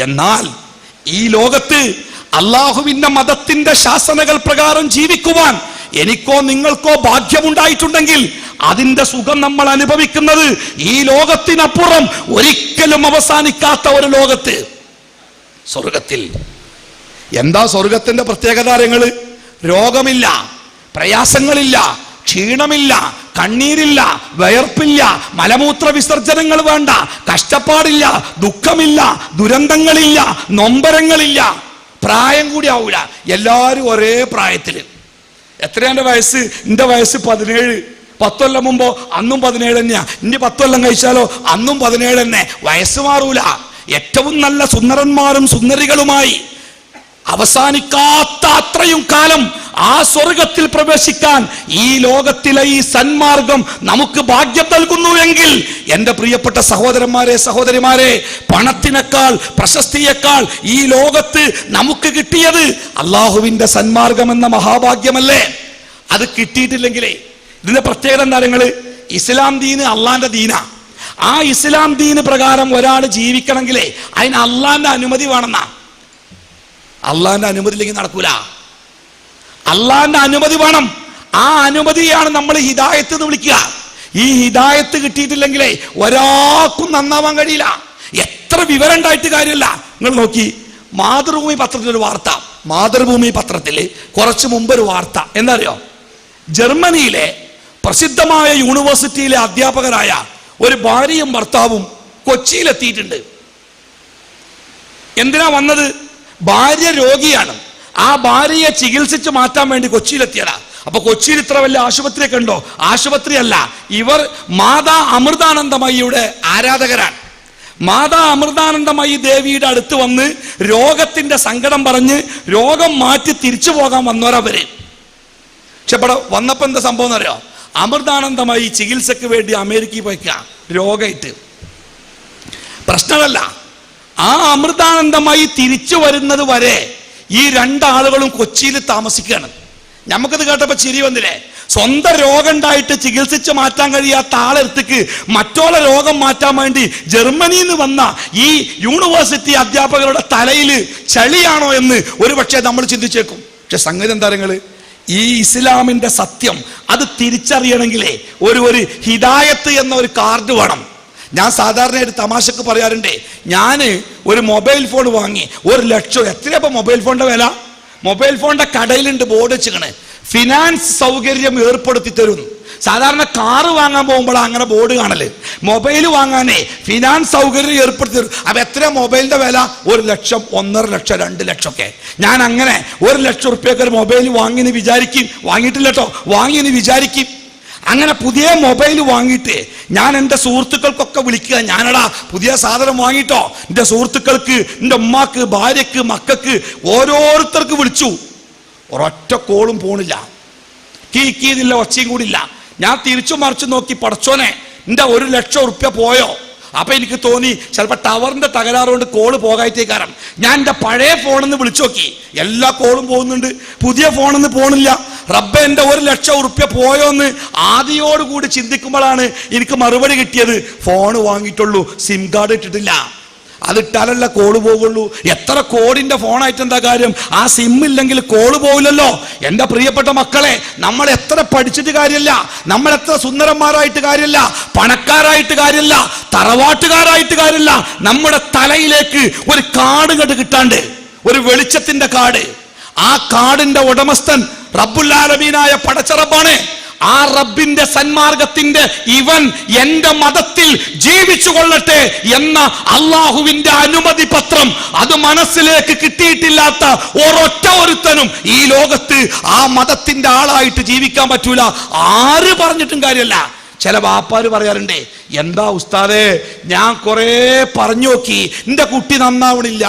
എന്നാൽ ഈ ലോകത്ത് അള്ളാഹുവിന്റെ മതത്തിന്റെ ശാസനകൾ പ്രകാരം ജീവിക്കുവാൻ എനിക്കോ നിങ്ങൾക്കോ ഭാഗ്യമുണ്ടായിട്ടുണ്ടെങ്കിൽ അതിന്റെ സുഖം നമ്മൾ അനുഭവിക്കുന്നത് ഈ ലോകത്തിനപ്പുറം ഒരിക്കലും അവസാനിക്കാത്ത ഒരു ലോകത്ത്, സ്വർഗത്തിൽ. എന്താ സ്വർഗത്തിന്റെ പ്രത്യേകതാരങ്ങള്? രോഗമില്ല, പ്രയാസങ്ങളില്ല, ക്ഷീണമില്ല, കണ്ണീരില്ല, വയർപ്പില്ല, മലമൂത്ര വിസർജനങ്ങൾ വേണ്ട, കഷ്ടപ്പാടില്ല, ദുഃഖമില്ല, ദുരന്തങ്ങളില്ല, നൊമ്പരങ്ങളില്ല. പ്രായം കൂടി ആവൂല, എല്ലാവരും ഒരേ പ്രായത്തില്. എത്രയാ എൻ്റെ വയസ്സ്? എൻ്റെ വയസ്സ് 17. 10 കൊല്ലം മുമ്പോ അന്നും 17 തന്നെയാ. ഇനി 10 കൊല്ലം കഴിച്ചാലോ അന്നും 17 തന്നെ. വയസ്സ് മാറൂല. ഏറ്റവും നല്ല സുന്ദരന്മാരും സുന്ദരികളുമായി അവസാനിക്കാത്ത അത്രയും കാലം ആ സ്വർഗത്തിൽ പ്രവേശിക്കാൻ ഈ ലോകത്തിലെ ഈ സന്മാർഗം നമുക്ക് ഭാഗ്യം നൽകുന്നുവെങ്കിൽ എൻ്റെ പ്രിയപ്പെട്ട സഹോദരന്മാരെ, സഹോദരിമാരെ, പണത്തിനേക്കാൾ പ്രശസ്തിയേക്കാൾ ഈ ലോകത്ത് നമുക്ക് കിട്ടിയത് അള്ളാഹുവിന്റെ സന്മാർഗം എന്ന മഹാഭാഗ്യമല്ലേ? അത് കിട്ടിയിട്ടില്ലെങ്കിലേ ഇതിന്റെ പ്രത്യേകത എന്താ? നിങ്ങള് ഇസ്ലാം ദീന് അള്ളാന്റെ ദീനാ. ആ ഇസ്ലാം ദീന് പ്രകാരം ഒരാൾ ജീവിക്കണമെങ്കിലേ അതിന് അള്ളാന്റെ അനുമതി വേണമെന്നാ. അള്ളാന്റെ അനുമതി ഇല്ലെങ്കിൽ നടക്കൂല. അള്ളാന്റെ അനുമതി വേണം. ആ അനുമതിയാണ് നമ്മൾ ഹിദായത്ത് എന്ന് വിളിക്കുക. ഈ ഹിദായത്ത് കിട്ടിയിട്ടില്ലെങ്കിലേ ഒരാൾക്കും നന്നാവാൻ കഴിയില്ല. എത്ര വിവരം ഉണ്ടായിട്ട് കാര്യമില്ല. നിങ്ങൾ നോക്കി, മാതൃഭൂമി പത്രത്തിലൊരു വാർത്ത. മാതൃഭൂമി പത്രത്തിൽ കുറച്ചു മുമ്പ് ഒരു വാർത്ത. എന്താ? ജർമ്മനിയിലെ പ്രസിദ്ധമായ യൂണിവേഴ്സിറ്റിയിലെ അധ്യാപകരായ ഒരു ഭാര്യയും ഭർത്താവും കൊച്ചിയിലെത്തിയിട്ടുണ്ട്. എന്തിനാ വന്നത്? ഭാര്യ രോഗിയാണ്. ആ ഭാര്യയെ ചികിത്സിച്ച് മാറ്റാൻ വേണ്ടി കൊച്ചിയിലെത്തിയതാ. അപ്പൊ കൊച്ചിയിൽ ഇത്ര വലിയ ആശുപത്രിയൊക്കെ ഉണ്ടോ? ആശുപത്രി അല്ല. ഇവർ മാതാ അമൃതാനന്ദമയിയുടെ ആരാധകരാണ്. മാതാ അമൃതാനന്ദമയി ദേവിയുടെ അടുത്ത് വന്ന് രോഗത്തിന്റെ സങ്കടം പറഞ്ഞ് രോഗം മാറ്റി തിരിച്ചു പോകാൻ വന്നവരവര്. പക്ഷെ ഇവിടെ വന്നപ്പോ എന്താ സംഭവം എന്നറിയോ? അമൃതാനന്ദമായി ചികിത്സക്ക് വേണ്ടി അമേരിക്കയിൽ പോയിക്ക രോഗമായിട്ട്. പ്രശ്നമല്ല, ആ അമൃതാനന്ദമായി തിരിച്ചു വരുന്നത് വരെ ഈ രണ്ടാളുകളും കൊച്ചിയിൽ താമസിക്കുകയാണ്. നമുക്കത് കേട്ടപ്പോൾ ചിരി വന്നില്ലേ? സ്വന്തം രോഗം ഉണ്ടായിട്ട് ചികിത്സിച്ച് മാറ്റാൻ കഴിയാത്ത ആളെടുത്തേക്ക് മറ്റോളെ രോഗം മാറ്റാൻ വേണ്ടി ജർമ്മനിയിൽ നിന്ന് വന്ന ഈ യൂണിവേഴ്സിറ്റി അധ്യാപകരുടെ തലയിൽ ചളിയാണോ എന്ന് ഒരു പക്ഷേ നമ്മൾ ചിന്തിച്ചേക്കും. പക്ഷെ സംഗതി എന്താ നിങ്ങള്, ഈ ഇസ്ലാമിന്റെ സത്യം അത് തിരിച്ചറിയണമെങ്കിലേ ഒരു ഹിദായത്ത് എന്ന ഒരു കാർഡ് വേണം. ഞാൻ സാധാരണയായിട്ട് തമാശക്ക് പറയാറുണ്ട്, ഞാൻ ഒരു മൊബൈൽ ഫോൺ വാങ്ങി 1 ലക്ഷം. എത്രയപ്പോ മൊബൈൽ ഫോണിന്റെ വില? മൊബൈൽ ഫോണിന്റെ കടയിലുണ്ട് ബോർഡ് വെച്ചിക്കണ്, ഫിനാൻസ് സൗകര്യം ഏർപ്പെടുത്തി തരും. സാധാരണ കാറ് വാങ്ങാൻ പോകുമ്പോൾ അങ്ങനെ ബോർഡ് കാണല്, മൊബൈൽ വാങ്ങാനേ ഫിനാൻസ് സൗകര്യം ഏർപ്പെടുത്തി തരും. അപ്പൊ എത്ര മൊബൈലിന്റെ വില? 1 ലക്ഷം, 1.5 ലക്ഷം, 2 ലക്ഷം ഒക്കെ. ഞാൻ അങ്ങനെ 1 ലക്ഷം റുപ്യക്ക് ഒരു മൊബൈൽ വാങ്ങിന്ന് വിചാരിക്കും, വാങ്ങിയിട്ടില്ല കേട്ടോ, വാങ്ങിന്ന് വിചാരിക്കും. അങ്ങനെ പുതിയ മൊബൈൽ വാങ്ങിയിട്ട് ഞാൻ എൻ്റെ സുഹൃത്തുക്കൾക്കൊക്കെ വിളിക്കുക, ഞാനടാ പുതിയ സാധനം വാങ്ങിട്ടോ. എൻ്റെ സുഹൃത്തുക്കൾക്ക്, എൻ്റെ ഉമ്മാക്ക്, ഭാര്യക്ക്, മക്കൾക്ക് ഓരോരുത്തർക്ക് വിളിച്ചു. ഒരൊറ്റ കോളും പോണില്ല, കീന്നില്ല, ഒച്ചയും കൂടില്ല. ഞാൻ തിരിച്ചു മറിച്ച് നോക്കി, പടച്ചോനെ എൻ്റെ 1 ലക്ഷം റുപ്യ പോയോ? അപ്പൊ എനിക്ക് തോന്നി ചിലപ്പോൾ ടവറിന്റെ തകരാറ് കൊണ്ട് കോള് പോകായിട്ടേ. കാരണം ഞാൻ എൻ്റെ പഴയ ഫോണിൽ നിന്ന് വിളിച്ചു നോക്കി, എല്ലാ കോളും പോകുന്നുണ്ട്, പുതിയ ഫോണിൽ നിന്ന് പോണില്ല. റബ്ബെ എൻ്റെ 1 ലക്ഷം റുപ്യ പോയോന്ന് ആദ്യോടുകൂടി ചിന്തിക്കുമ്പോഴാണ് എനിക്ക് മറുപടി കിട്ടിയത്. ഫോണ് വാങ്ങിയിട്ടുള്ളൂ, സിം കാർഡ് ഇട്ടിട്ടില്ല. അതിട്ടാലല്ല കോള് പോകുള്ളൂ. എത്ര കോടിന്റെ ഫോണായിട്ട് എന്താ കാര്യം? ആ സിം ഇല്ലെങ്കിൽ കോള് പോകില്ലല്ലോ. എൻ്റെ പ്രിയപ്പെട്ട മക്കളെ, നമ്മൾ എത്ര പഠിച്ചിട്ട് കാര്യമില്ല, നമ്മൾ എത്ര സുന്ദരന്മാരായിട്ട് കാര്യമില്ല, പണക്കാരായിട്ട് കാര്യമില്ല, തറവാട്ടുകാരായിട്ട് കാര്യമില്ല. നമ്മുടെ തലയിലേക്ക് ഒരു കാർഡ് കണ്ട് കിട്ടാണ്ട്, ഒരു വെളിച്ചത്തിന്റെ കാർഡ്. ആ കാർഡിന്റെ ഉടമസ്ഥൻ റബ്ബുൽ ആലമീനായ പടച്ചറബ്ബാണ്. ആ റബ്ബിന്റെ സന്മാർഗത്തിന്റെ ഇവൻ എന്റെ മതത്തിൽ ജീവിച്ചു കൊള്ളട്ടെ എന്ന അള്ളാഹുവിന്റെ അനുമതി പത്രം അത് മനസ്സിലേക്ക് കിട്ടിയിട്ടില്ലാത്ത ഒരുത്തനും ഈ ലോകത്ത് ആ മതത്തിന്റെ ആളായിട്ട് ജീവിക്കാൻ പറ്റൂല. ആര് പറഞ്ഞിട്ടും കാര്യമല്ല. ചില വാപ്പാര് പറയാറുണ്ടേ, എന്താ ഉസ്താദേ ഞാൻ കുറെ പറഞ്ഞു നോക്കി, എന്റെ കുട്ടി നന്നാവണില്ല.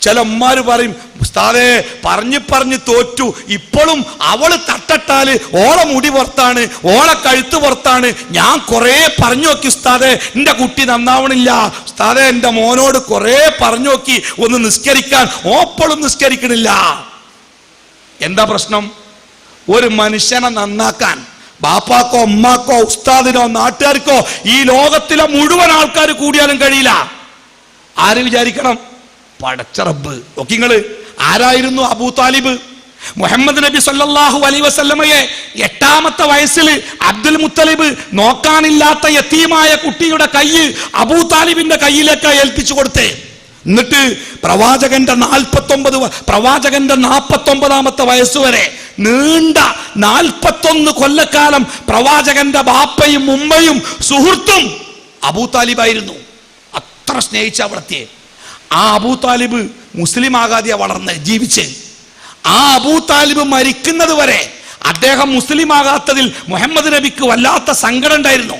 ചില ഉമ്മാര് പറയും, ഉസ്താദേ പറഞ്ഞ് തോറ്റു, ഇപ്പോഴും അവള് തട്ടട്ടാല് ഓളെ മുടി പുറത്താണ്, ഓളെ കഴുത്ത് പുറത്താണ്. ഞാൻ കുറെ പറഞ്ഞു നോക്കി ഉസ്താദേ, എന്റെ കുട്ടി നന്നാവണില്ല. ഉസ്താദേ എന്റെ മോനോട് കുറെ പറഞ്ഞു നോക്കി ഒന്ന് നിസ്കരിക്കാൻ, ഓപ്പോഴും നിസ്കരിക്കണില്ല. എന്താ പ്രശ്നം? ഒരു മനുഷ്യനെ നന്നാക്കാൻ ബാപ്പാക്കോ ഉമ്മാക്കോ ഉസ്താദിനോ നാട്ടുകാർക്കോ ഈ ലോകത്തിലെ മുഴുവൻ ആൾക്കാർ കൂടിയാലും കഴിയില്ല. ആര് വിചാരിക്കണം? പടച്ച റബ്ബ്. നോക്കിങ്ങള്, ആരായിരുന്നു അബൂ താലിബ്? മുഹമ്മദ് നബി സല്ലല്ലാഹു അലൈഹി വസല്ലമയെ 8ാമത്തെ വയസ്സിൽ അബ്ദുൽ മുത്തലിബ് നോക്കാനില്ലാത്ത യതീമായ കുട്ടിയുടെ കൈ അബൂ താലിബിന്റെ കയ്യിലേക്ക് ഏൽപ്പിച്ചു കൊടുത്തേ. എന്നിട്ട് പ്രവാചകന്റെ 49ാമത്തെ വയസ്സുവരെ നീണ്ട 41 കൊല്ലക്കാലം പ്രവാചകന്റെ ബാപ്പയും ഉമ്മയും സുഹൃത്തും അബൂ താലിബായിരുന്നു. അത്ര സ്നേഹിച്ച വളർത്തിയെ ആ അബൂ താലിബ് മുസ്ലിം ആകാതെ വളർന്ന് ജീവിച്ച്. ആ അബൂ താലിബ് മരിക്കുന്നത് വരെ അദ്ദേഹം മുസ്ലിം ആകാത്തതിൽ മുഹമ്മദ് നബിക്ക് വല്ലാത്ത സങ്കടം ഉണ്ടായിരുന്നു.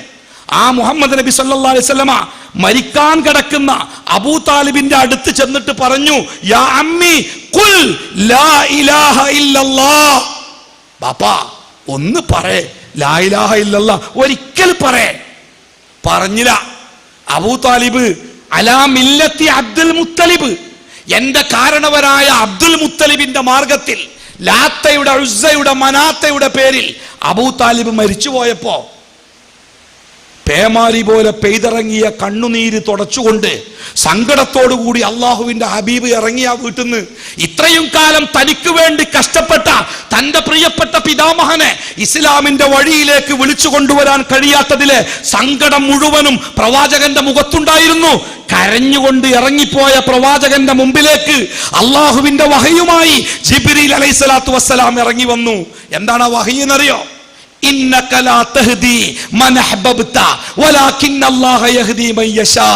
ആ മുഹമ്മദ് നബി സല്ലല്ലാഹു അലൈഹി വസല്ലമ മരിക്കാൻ കിടക്കുന്ന അബൂ താലിബിന്റെ അടുത്ത് ചെന്നിട്ട് പറഞ്ഞു, യാ അമ്മി ഖുൽ ലാ ഇലാഹ ഇല്ലല്ലാഹ്. ബാപ്പാ ഒന്ന് പറയേ, ലാ ഇലാഹ ഇല്ലല്ലാഹ് ഒരിക്കൽ പറയേ. പറഞ്ഞില്ല. അബൂ താലിബ് അലാ മില്ലത്തി അബ്ദുൽ മുത്തലിബ്, എന്റെ കാരണവരായ അബ്ദുൽ മുത്തലിബിന്റെ മാർഗത്തിൽ ലാത്തയുടെ, ഉസ്സയുടെ, മനാത്തയുടെ പേരിൽ അബൂ താലിബ് മരിച്ചുപോയപ്പോ പേമാരി പോലെ പെയ്തിറങ്ങിയ കണ്ണുനീര് തുടച്ചുകൊണ്ട് സങ്കടത്തോടുകൂടി അള്ളാഹുവിന്റെ ഹബീബ് ഇറങ്ങിയ വീട്ടിൽ നിന്ന് ഇത്രയും കാലം തനിക്ക് വേണ്ടി കഷ്ടപ്പെട്ട തന്റെ പ്രിയപ്പെട്ട പിതാമഹനെ ഇസ്ലാമിന്റെ വഴിയിലേക്ക് വിളിച്ചു കൊണ്ടുവരാൻ കഴിയാത്തതിലെ സങ്കടം മുഴുവനും പ്രവാചകന്റെ മുഖത്തുണ്ടായിരുന്നു. കരഞ്ഞുകൊണ്ട് ഇറങ്ങിപ്പോയ പ്രവാചകന്റെ മുമ്പിലേക്ക് അള്ളാഹുവിന്റെ വഹയുമായി ജിബ്രീൽ അലൈഹിസ്സലാത്തു വസ്സലാം ഇറങ്ങി വന്നു. എന്താണ് ആ വഹയ് എന്നറിയോ? ഇന്നക ലാ തഹ്ദി മൻ അഹ്ബബ്ത വലാകിന്ന അല്ലാഹ യഹ്ദി മൻ യശാ.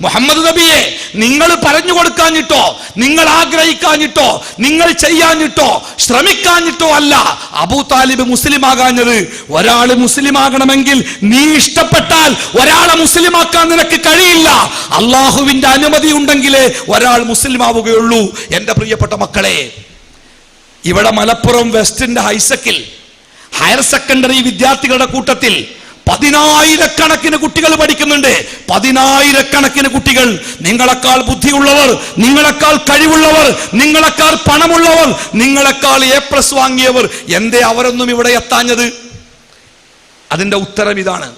മുഹമ്മദ് നബിയെ, നിങ്ങൾ പറഞ്ഞു കൊടുക്കാഞ്ഞിട്ടോ, നിങ്ങൾ ആഗ്രഹിക്കാഞ്ഞിട്ടോ, നിങ്ങൾ ചെയ്യാഞ്ഞിട്ടോ, ശ്രമിക്കാഞ്ഞിട്ടോ അല്ല അബൂ താലിബ് മുസ്ലിം ആകാഞ്ഞത്. ഒരാള് മുസ്ലിം ആകണമെങ്കിൽ നീ ഇഷ്ടപ്പെട്ടാൽ ഒരാളെ മുസ്ലിം ആക്കാൻ നിനക്ക് കഴിയില്ല. അള്ളാഹുവിന്റെ അനുമതി ഉണ്ടെങ്കിലേ ഒരാൾ മുസ്ലിം ആവുകയുള്ളൂ. എന്റെ പ്രിയപ്പെട്ട മക്കളെ, ഇവിടെ മലപ്പുറം വെസ്റ്റിന്റെ ഹൈസക്കിൽ ഹയർ സെക്കൻഡറി വിദ്യാർത്ഥികളുടെ കൂട്ടത്തിൽ 10,000-കണക്കിന് കുട്ടികൾ പഠിക്കുന്നുണ്ട്. 10,000-കണക്കിന് കുട്ടികൾ. നിങ്ങളെക്കാൾ ബുദ്ധിയുള്ളവർ, നിങ്ങളെക്കാൾ കഴിവുള്ളവർ, നിങ്ങളെക്കാൾ പണമുള്ളവർ, നിങ്ങളെക്കാൾ A+ വാങ്ങിയവർ, എന്തേ അവരൊന്നും ഇവിടെ എത്താഞ്ഞത്? അതിന്റെ ഉത്തരം ഇതാണ്: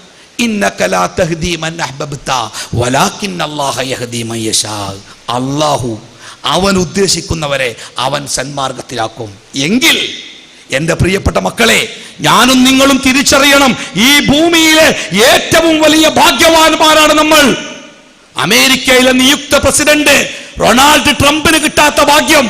ഇന്നക ലാ തഹ്ദീ മൻ അഹ്ബബ്ത വലാകിന്നല്ലാഹ യഹ്ദീ മൻ യശാ. അല്ലാഹു അവൻ ഉദ്ദേശിക്കുന്നവരെ അവൻ സന്മാർഗത്തിലാക്കും. എങ്കിൽ എന്റെ പ്രിയപ്പെട്ട മക്കളെ, ഞാനും നിങ്ങളും തിരിച്ചറിയണം, ഈ ഭൂമിയിലെ ഏറ്റവും വലിയ ഭാഗ്യവാന്മാരാണ് നമ്മൾ. അമേരിക്കയിലെ നിയുക്ത പ്രസിഡന്റ് ഡൊണാൾഡ് ട്രംപിന് കിട്ടാത്ത ഭാഗ്യം,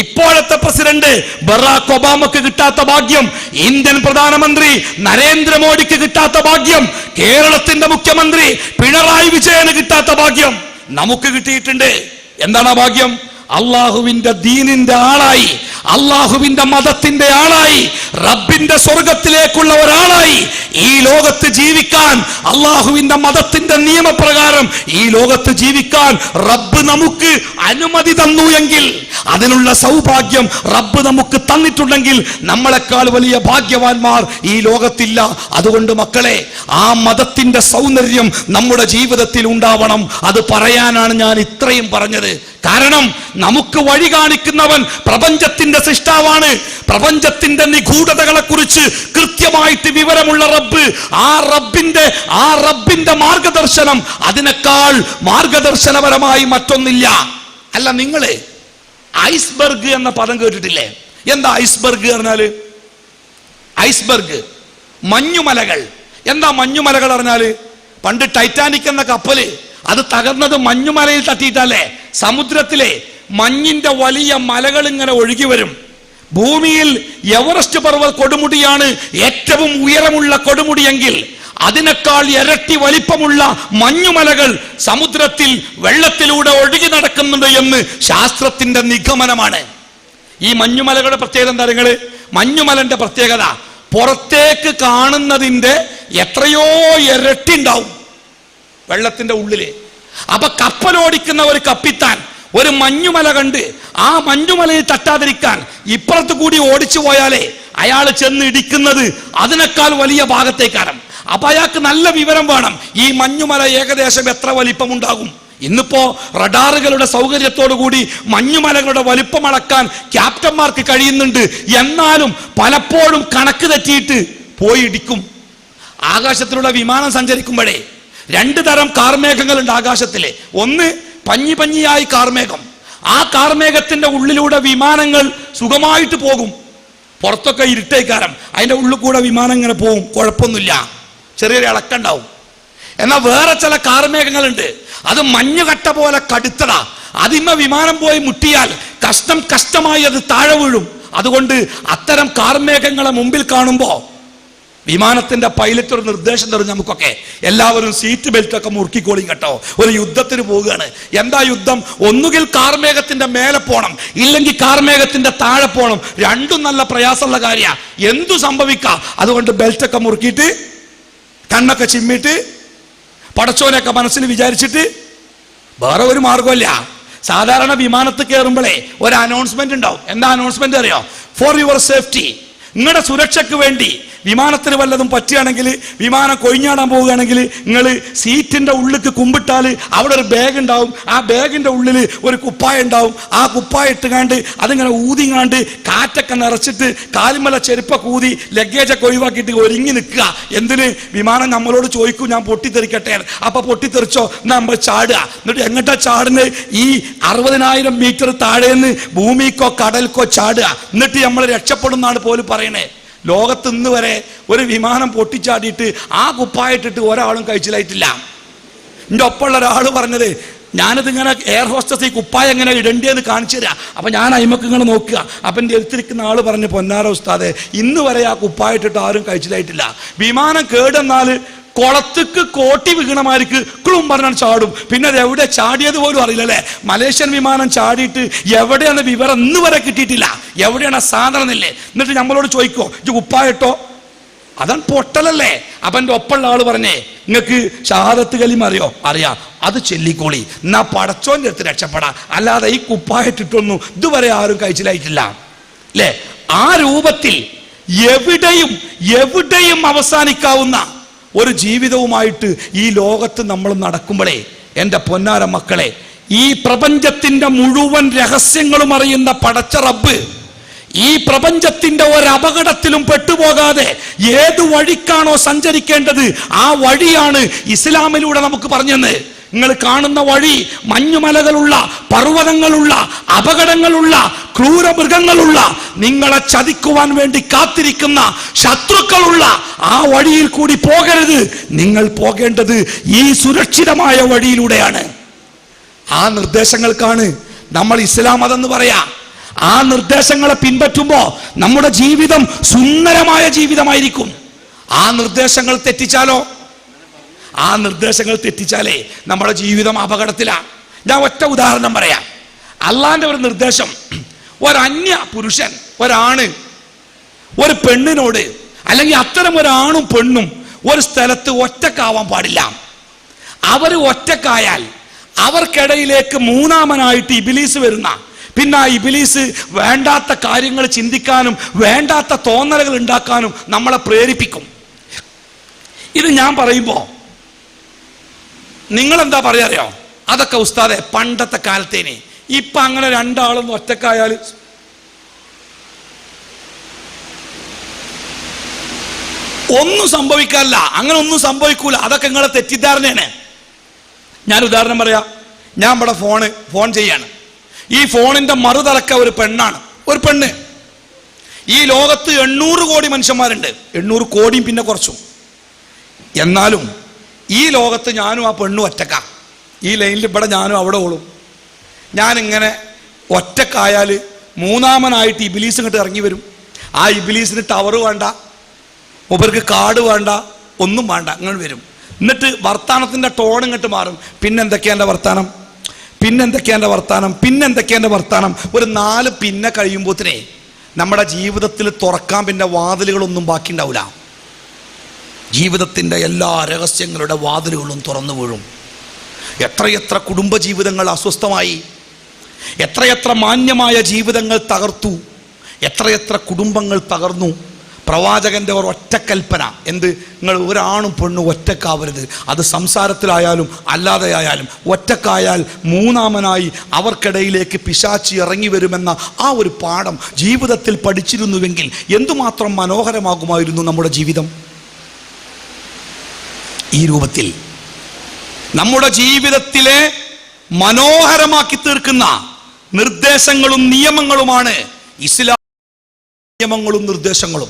ഇപ്പോഴത്തെ പ്രസിഡന്റ് ബറാക് ഒബാമക്ക് കിട്ടാത്ത ഭാഗ്യം, ഇന്ത്യൻ പ്രധാനമന്ത്രി നരേന്ദ്രമോദിക്ക് കിട്ടാത്ത ഭാഗ്യം, കേരളത്തിന്റെ മുഖ്യമന്ത്രി പിണറായി വിജയന് കിട്ടാത്ത ഭാഗ്യം നമുക്ക് കിട്ടിയിട്ടുണ്ട്. എന്താണ് ആ ഭാഗ്യം? അള്ളാഹുവിന്റെ ദീനിന്റെ ആളായി, അള്ളാഹുവിന്റെ മതത്തിന്റെ ആളായി, റബ്ബിന്റെ സ്വർഗത്തിലേക്കുള്ള ഒരാളായി ഈ ലോകത്ത് ജീവിക്കാൻ, അള്ളാഹുവിന്റെ മതത്തിന്റെ നിയമപ്രകാരം ഈ ലോകത്ത് ജീവിക്കാൻ റബ്ബ് നമുക്ക് അനുമതി തന്നു എങ്കിൽ, അതിനുള്ള സൗഭാഗ്യം റബ്ബ് നമുക്ക് തന്നിട്ടുണ്ടെങ്കിൽ നമ്മളെക്കാൾ വലിയ ഭാഗ്യവാന്മാർ ഈ ലോകത്തില്ല. അതുകൊണ്ട് മക്കളെ, ആ മതത്തിന്റെ സൗന്ദര്യം നമ്മുടെ ജീവിതത്തിൽ ഉണ്ടാവണം. അത് പറയാനാണ് ഞാൻ ഇത്രയും പറഞ്ഞത്. കാരണം നമുക്ക് വഴി കാണിക്കുന്നവൻ പ്രപഞ്ചത്തിന്റെ സൃഷ്ടാവാണ്. പ്രപഞ്ചത്തിന്റെ നിഗൂഢതകളെ കുറിച്ച് കൃത്യമായിട്ട് വിവരമുള്ള റബ്ബ്, ആ റബ്ബിന്റെ മാർഗദർശനം അതിനേക്കാൾ മാർഗദർശനപരമായി മറ്റൊന്നില്ല. അല്ല, നിങ്ങള് ഐസ്ബർഗ് എന്ന പദം കേട്ടിട്ടില്ലേ? എന്താ ഐസ്ബർഗ് പറഞ്ഞാല്? ഐസ്ബർഗ് മഞ്ഞുമലകൾ. എന്താ മഞ്ഞുമലകൾ പറഞ്ഞാല്? പണ്ട് ടൈറ്റാനിക് എന്ന കപ്പല് അത് തകർന്നത് മഞ്ഞുമലയിൽ തട്ടിയിട്ടല്ലേ? സമുദ്രത്തിലെ മഞ്ഞിന്റെ വലിയ മലകൾ ഇങ്ങനെ ഒഴുകി വരും. ഭൂമിയിൽ എവറസ്റ്റ് പർവ്വത കൊടുമുടിയാണ് ഏറ്റവും ഉയരമുള്ള കൊടുമുടിയെങ്കിൽ അതിനേക്കാൾ ഇരട്ടി വലിപ്പമുള്ള മഞ്ഞുമലകൾ സമുദ്രത്തിൽ വെള്ളത്തിലൂടെ ഒഴുകി നടക്കുന്നുണ്ട് എന്ന് ശാസ്ത്രത്തിന്റെ നിഗമനമാണ്. ഈ മഞ്ഞുമലകളുടെ പ്രത്യേകത എന്താ? നിങ്ങള് മഞ്ഞുമലന്റെ പ്രത്യേകത പുറത്തേക്ക് കാണുന്നതിന്റെ എത്രയോ ഇരട്ടി ഉണ്ടാവും വെള്ളത്തിന്റെ ഉള്ളില്. അപ്പൊ കപ്പലോടിക്കുന്ന ഒരു കപ്പിത്താൻ ഒരു മഞ്ഞുമല കണ്ട് ആ മഞ്ഞുമലയിൽ തട്ടാതിരിക്കാൻ ഇപ്പുറത്ത് കൂടി ഓടിച്ചു പോയാലേ അയാൾ ചെന്ന് ഇടിക്കുന്നത് അതിനേക്കാൾ വലിയ ഭാഗത്തേക്കാണ്. അപ്പൊ അയാൾക്ക് നല്ല വിവരം വേണം, ഈ മഞ്ഞുമല ഏകദേശം എത്ര വലിപ്പമുണ്ടാകും. ഇന്നിപ്പോ റഡാറുകളുടെ സൗകര്യത്തോടു കൂടി മഞ്ഞുമലകളുടെ വലിപ്പം അളക്കാൻ ക്യാപ്റ്റന്മാർക്ക് കഴിയുന്നുണ്ട്. എന്നാലും പലപ്പോഴും കണക്ക് തെറ്റിയിട്ട് പോയി ഇടിക്കും. ആകാശത്തിലൂടെ വിമാനം സഞ്ചരിക്കുമ്പോഴേ 2 തരം കാർമേഘങ്ങളുണ്ട് ആകാശത്തിലെ. ഒന്ന് പഞ്ഞിയായി കാർമേഘം. ആ കാർമേഘത്തിന്റെ ഉള്ളിലൂടെ വിമാനങ്ങൾ സുഖമായിട്ട് പോകും. പുറത്തൊക്കെ ഇരുട്ടേക്കാരം, അതിന്റെ ഉള്ളിൽ കൂടെ വിമാനം ഇങ്ങനെ പോകും, കുഴപ്പമൊന്നുമില്ല, ചെറിയൊരു ഇളക്കുണ്ടാവും. എന്നാൽ വേറെ ചില കാർമേഘങ്ങളുണ്ട്, അത് മഞ്ഞുകട്ട പോലെ കടുത്തതാ. അതിന്മ വിമാനം പോയി മുട്ടിയാൽ കഷ്ടമായി അത് താഴെ വീഴും. അതുകൊണ്ട് അത്തരം കാർമേഘങ്ങളെ മുമ്പിൽ കാണുമ്പോ വിമാനത്തിന്റെ പൈലറ്റ് ഒരു നിർദ്ദേശം തരും നമുക്കൊക്കെ, എല്ലാവരും സീറ്റ് ബെൽറ്റ് ഒക്കെ മുറുക്കിക്കോളി കേട്ടോ, ഒരു യുദ്ധത്തിന് പോവുകയാണ്. എന്താ യുദ്ധം? ഒന്നുകിൽ കാർമേഘത്തിന്റെ മേലെ പോണം, ഇല്ലെങ്കിൽ കാർമേഘത്തിന്റെ താഴെ പോണം. രണ്ടും നല്ല പ്രയാസമുള്ള കാര്യമാണ്, എന്തു സംഭവിക്കാം. അതുകൊണ്ട് ബെൽറ്റൊക്കെ മുറുക്കിയിട്ട് കണ്ണൊക്കെ ചിമ്മിട്ട് പടച്ചോനൊക്കെ മനസ്സിൽ വിചാരിച്ചിട്ട് വേറെ ഒരു മാർഗമില്ല. സാധാരണ വിമാനത്തിൽ കയറുമ്പോഴേ ഒരു അനൗൺസ്മെന്റ് ഉണ്ടാവും. എന്താ അനൗൺസ്മെന്റ് അറിയോ? ഫോർ യുവർ സേഫ്റ്റി, നിങ്ങളുടെ സുരക്ഷയ്ക്ക് വേണ്ടി വിമാനത്തിന് വല്ലതും പറ്റുകയാണെങ്കിൽ, വിമാനം കൊഴിഞ്ഞാടാൻ പോവുകയാണെങ്കിൽ നിങ്ങൾ സീറ്റിന്റെ ഉള്ളിലേക്ക് കുമ്പിട്ടാൽ അവിടെ ഒരു ബാഗ് ഉണ്ടാവും. ആ ബാഗിന്റെ ഉള്ളിൽ ഒരു കുപ്പായ ഉണ്ടാവും. ആ കുപ്പായ ഇട്ടുകാണ്ട് അതിങ്ങനെ ഊതിങ്ങാണ്ട് കാറ്റൊക്കെ നിറച്ചിട്ട് കാലുമല ചെരുപ്പൊക്കെ ഊതി ലഗേജൊക്കെ ഒഴിവാക്കിയിട്ട് ഒരുങ്ങി നിൽക്കുക. എന്തിന്? വിമാനം നമ്മളോട് ചോദിക്കും ഞാൻ പൊട്ടിത്തെറിക്കട്ടെ. അപ്പൊ പൊട്ടിത്തെറിച്ചോ, നമ്മൾ ചാടുക. എന്നിട്ട് എങ്ങോട്ടാ ചാടുന്നത്? ഈ 60,000 മീറ്റർ താഴേന്ന് ഭൂമിക്കോ കടൽക്കോ ചാടുക. എന്നിട്ട് നമ്മൾ രക്ഷപ്പെടുന്നാണ് പോലും പറയണേ. ലോകത്ത് ഇന്ന് വരെ ഒരു വിമാനം പൊട്ടിച്ചാടിയിട്ട് ആ കുപ്പായിട്ടിട്ട് ഒരാളും കഴിച്ചിലായിട്ടില്ല. എൻ്റെ ഒപ്പമുള്ള ഒരാൾ പറഞ്ഞത്, ഞാനിതിങ്ങനെ എയർ ഹോസ്റ്റസ് ഈ കുപ്പായ എങ്ങനെ ഇടേണ്ടിയെന്ന് കാണിച്ചു തരാം. അപ്പൊ ഞാൻ അയിമക്ക് ഇങ്ങനെ നോക്കുക. അപ്പൊ എൻ്റെ എടുത്തിരിക്കുന്ന ആള് പറഞ്ഞു, പൊന്നാര ഉസ്താദെ, ഇന്ന് വരെ ആ കുപ്പായിട്ടിട്ട് ആരും കഴിച്ചിലായിട്ടില്ല. വിമാനം കേടെന്നാൽ കുളത്തിക്ക് കോട്ടി വീണമാർക്ക് ക്ലും പറഞ്ഞാൽ ചാടും. പിന്നെ അത് എവിടെ ചാടിയത് പോലും അറിയില്ലല്ലേ. മലേഷ്യൻ വിമാനം ചാടിയിട്ട് എവിടെയാണ് വിവരം ഇന്ന് വരെ കിട്ടിയിട്ടില്ല. എവിടെയാണ് സാധനം ഇല്ലേ? എന്നിട്ട് നമ്മളോട് ചോദിക്കോ ഇത് കുപ്പായിട്ടോ? അതാണ് പൊട്ടലല്ലേ. അപ്പൊ എൻ്റെ ഒപ്പമുള്ള ആള് പറഞ്ഞേ, നിങ്ങൾക്ക് ഷഹാദത്ത് കലിമ അറിയോ? അറിയാം, അത് ചൊല്ലിക്കോളി, എന്നാ പടച്ചോന്റെ അടുത്ത് രക്ഷപ്പെടാം. അല്ലാതെ ഈ കുപ്പായിട്ടിട്ടൊന്നും ഇതുവരെ ആരും കഴിച്ചിലായിട്ടില്ല അല്ലേ. ആ രൂപത്തിൽ എവിടെയും അവസാനിക്കാവുന്ന ഒരു ജീവിതവുമായിട്ട് ഈ ലോകത്ത് നമ്മൾ നടക്കുമ്പോഴേ എൻ്റെ പൊന്നാര മക്കളെ, ഈ പ്രപഞ്ചത്തിന്റെ മുഴുവൻ രഹസ്യങ്ങളും അറിയുന്ന പടച്ച റബ്ബ് ഈ പ്രപഞ്ചത്തിന്റെ ഒരു അപകടത്തിലും പെട്ടുപോകാതെ ഏത് വഴിക്കാണോ സഞ്ചരിക്കേണ്ടത് ആ വഴിയാണ് ഇസ്ലാമിലൂടെ നമുക്ക് പറഞ്ഞത്. നിങ്ങൾ കാണുന്ന വഴി മഞ്ഞുമലകളുള്ള, പർവ്വതങ്ങളുള്ള, അപകടങ്ങളുള്ള, ക്രൂരമൃഗങ്ങളുള്ള, നിങ്ങളെ ചതിക്കുവാൻ വേണ്ടി കാത്തിരിക്കുന്ന ശത്രുക്കളുള്ള ആ വഴിയിൽ കൂടി പോകരുത്. നിങ്ങൾ പോകേണ്ടത് ഈ സുരക്ഷിതമായ വഴിയിലൂടെയാണ്. ആ നിർദ്ദേശങ്ങൾക്കാണ് നമ്മൾ ഇസ്ലാം മതം പറയാ. ആ നിർദ്ദേശങ്ങളെ പിൻപറ്റുമ്പോ നമ്മുടെ ജീവിതം സുന്ദരമായ ജീവിതമായിരിക്കും. ആ നിർദ്ദേശങ്ങൾ തെറ്റിച്ചാലേ നമ്മുടെ ജീവിതം അപകടത്തിലാണ്. ഞാൻ ഒറ്റ ഉദാഹരണം പറയാം. അള്ളാന്റെ ഒരു നിർദ്ദേശം, ഒരന്യ പുരുഷൻ, ഒരാണ് ഒരു പെണ്ണിനോട്, അല്ലെങ്കിൽ അത്തരം ഒരാണും പെണ്ണും ഒരു സ്ഥലത്ത് ഒറ്റക്കാവാൻ പാടില്ല. അവർ ഒറ്റക്കായാൽ അവർക്കിടയിലേക്ക് മൂന്നാമനായിട്ട് ഇബിലീസ് വരുന്ന, പിന്നെ ആ ഇബിലീസ് വേണ്ടാത്ത കാര്യങ്ങൾ ചിന്തിക്കാനും വേണ്ടാത്ത തോന്നലുകൾ ഉണ്ടാക്കാനും നമ്മളെ പ്രേരിപ്പിക്കും. ഇത് ഞാൻ പറയുമ്പോ നിങ്ങൾ എന്താ പറയാറിയോ? അതൊക്കെ ഉസ്താദെ പണ്ടത്തെ കാലത്തേനെ. ഇപ്പൊ അങ്ങനെ രണ്ടാളൊന്നും ഒറ്റക്കായാൽ ഒന്നും സംഭവിക്കാനില്ല, അങ്ങനെ ഒന്നും സംഭവിക്കൂല. അതൊക്കെ നിങ്ങളെ തെറ്റിദ്ധാരണയാണ്. ഞാൻ ഉദാഹരണം പറയാം. ഞാൻ ഇവിടെ ഫോൺ ചെയ്യാണ്. ഈ ഫോണിന്റെ മറുതലക്ക ഒരു പെണ്ണാണ്, ഒരു പെണ്ണ്. ഈ ലോകത്ത് 800 കോടി മനുഷ്യന്മാരുണ്ട്, 800 കോടിയും പിന്നെ കുറച്ചും. എന്നാലും ഈ ലോകത്ത് ഞാനും ആ പെണ്ണും ഒറ്റക്ക. ഈ ലൈനിൽ ഇവിടെ ഞാനും അവിടെ ഓളും. ഞാനിങ്ങനെ ഒറ്റക്കായാൽ മൂന്നാമനായിട്ട് ഇബിലീസ് ഇങ്ങോട്ട് ഇറങ്ങി വരും. ആ ഇബിലീസിന് ടവർ വേണ്ട, മൂപ്പർക്ക് കാർഡ് വേണ്ട, ഒന്നും വേണ്ട, ഇങ്ങനെ വരും. എന്നിട്ട് വർത്താനത്തിന്റെ ടോൺ ഇങ്ങോട്ട് മാറും. പിന്നെന്തൊക്കെയാ എൻ്റെ വർത്താനം. ഒരു 4 പിന്നെ കഴിയുമ്പോഴത്തേ നമ്മുടെ ജീവിതത്തിൽ തുറക്കാൻ പിന്നെ വാതിലുകളൊന്നും ബാക്കി ഉണ്ടാവില്ല. ജീവിതത്തിന്റെ എല്ലാ രഹസ്യങ്ങളുടെ വാതിലുകളും തുറന്നു വീഴും. എത്രയെത്ര കുടുംബജീവിതങ്ങൾ അസ്വസ്ഥമായി, എത്രയെത്ര മാന്യമായ ജീവിതങ്ങൾ തകർത്തു, എത്രയെത്ര കുടുംബങ്ങൾ തകർന്നു. പ്രവാചകന്റെ ഒറ്റക്കൽപ്പന എന്ത്? നിങ്ങൾ ഒരാണും പെണ്ണും ഒറ്റക്കാവരുത്. അത് സംസാരത്തിലായാലും അല്ലാതെ ആയാലും. ഒറ്റക്കായാൽ മൂന്നാമനായി അവർക്കിടയിലേക്ക് പിശാചി ഇറങ്ങി വരുമെന്ന ആ ഒരു പാഠം ജീവിതത്തിൽ പഠിച്ചിരുന്നുവെങ്കിൽ എന്തുമാത്രം മനോഹരമാകുമായിരുന്നു നമ്മുടെ ജീവിതം. ഈ രൂപത്തിൽ നമ്മുടെ ജീവിതത്തിലെ മനോഹരമാക്കി തീർക്കുന്ന നിർദ്ദേശങ്ങളും നിയമങ്ങളുമാണ് ഇസ്ലാം നിയമങ്ങളും നിർദ്ദേശങ്ങളും.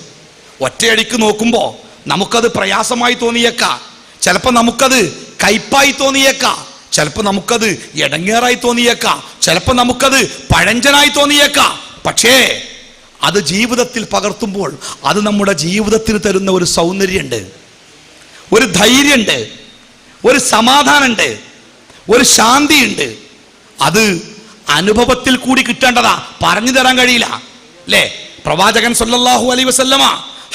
ഒറ്റയടിക്ക് നോക്കുമ്പോൾ നമുക്കത് പ്രയാസമായി തോന്നിയേക്കാം, ചിലപ്പോൾ നമുക്കത് കയ്പായി തോന്നിയേക്കാം, ചിലപ്പോൾ നമുക്കത് ഇടങ്ങേറായി തോന്നിയേക്കാം, ചിലപ്പോൾ നമുക്കത് പഴഞ്ചനായി തോന്നിയേക്കാം. പക്ഷേ അത് ജീവിതത്തിൽ പകർത്തുമ്പോൾ അത് നമ്മുടെ ജീവിതത്തിന് തരുന്ന ഒരു സൗന്ദര്യമുണ്ട്, ഒരു ധൈര്യമുണ്ട്, ഒരു സമാധാനമുണ്ട്, ഒരു ശാന്തിയുണ്ട്. അത് അനുഭവത്തിൽ കൂടി കിട്ടേണ്ടതാ, പറഞ്ഞു തരാൻ കഴിയില്ല അല്ലേ? പ്രവാചകൻ സല്ലല്ലാഹു അലൈഹി വസല്ലമ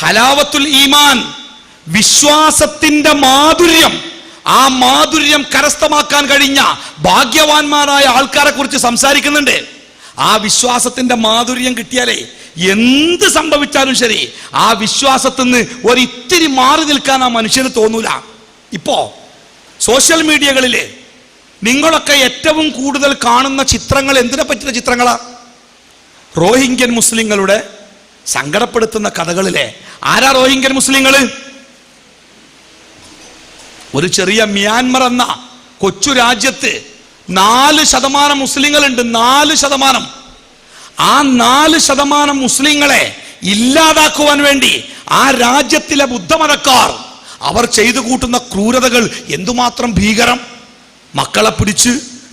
ഹലാവത്തുൽ ഈമാൻ, വിശ്വാസത്തിന്റെ മാധുര്യം, ആ മാധുര്യം കരസ്ഥമാക്കാൻ കഴിഞ്ഞ ഭാഗ്യവാന്മാരായ ആൾക്കാരെ കുറിച്ച് സംസാരിക്കുന്നുണ്ട്. ആ വിശ്വാസത്തിന്റെ മാധുര്യം കിട്ടിയാലേ എന്ത് സംഭവിച്ചാലും ശരി ആ വിശ്വാസത്തിൽ നിന്ന് ഒരിത്തിരി മാറി നിൽക്കാൻ ആ മനുഷ്യന് തോന്നൂല. ഇപ്പോ സോഷ്യൽ മീഡിയകളില് നിങ്ങളൊക്കെ ഏറ്റവും കൂടുതൽ കാണുന്ന ചിത്രങ്ങൾ എന്തിനെ പറ്റിയ ചിത്രങ്ങളാ? റോഹിംഗ്യൻ മുസ്ലിങ്ങളുടെ സങ്കടപ്പെടുത്തുന്ന കഥകളിലെ. ആരാ റോഹിംഗ്യൻ മുസ്ലിങ്ങൾ? ഒരു ചെറിയ മ്യാൻമർ എന്ന കൊച്ചു രാജ്യത്ത് 4% മുസ്ലിങ്ങളുണ്ട്. 4%. ആ 4% മുസ്ലിങ്ങളെ ഇല്ലാതാക്കുവാൻ വേണ്ടി ആ രാജ്യത്തിലെ ബുദ്ധമതക്കാർ അവർ ചെയ്തു കൂട്ടുന്ന ക്രൂരതകൾ എന്തുമാത്രം ഭീകരം! മക്കളെ പിടിച്ച്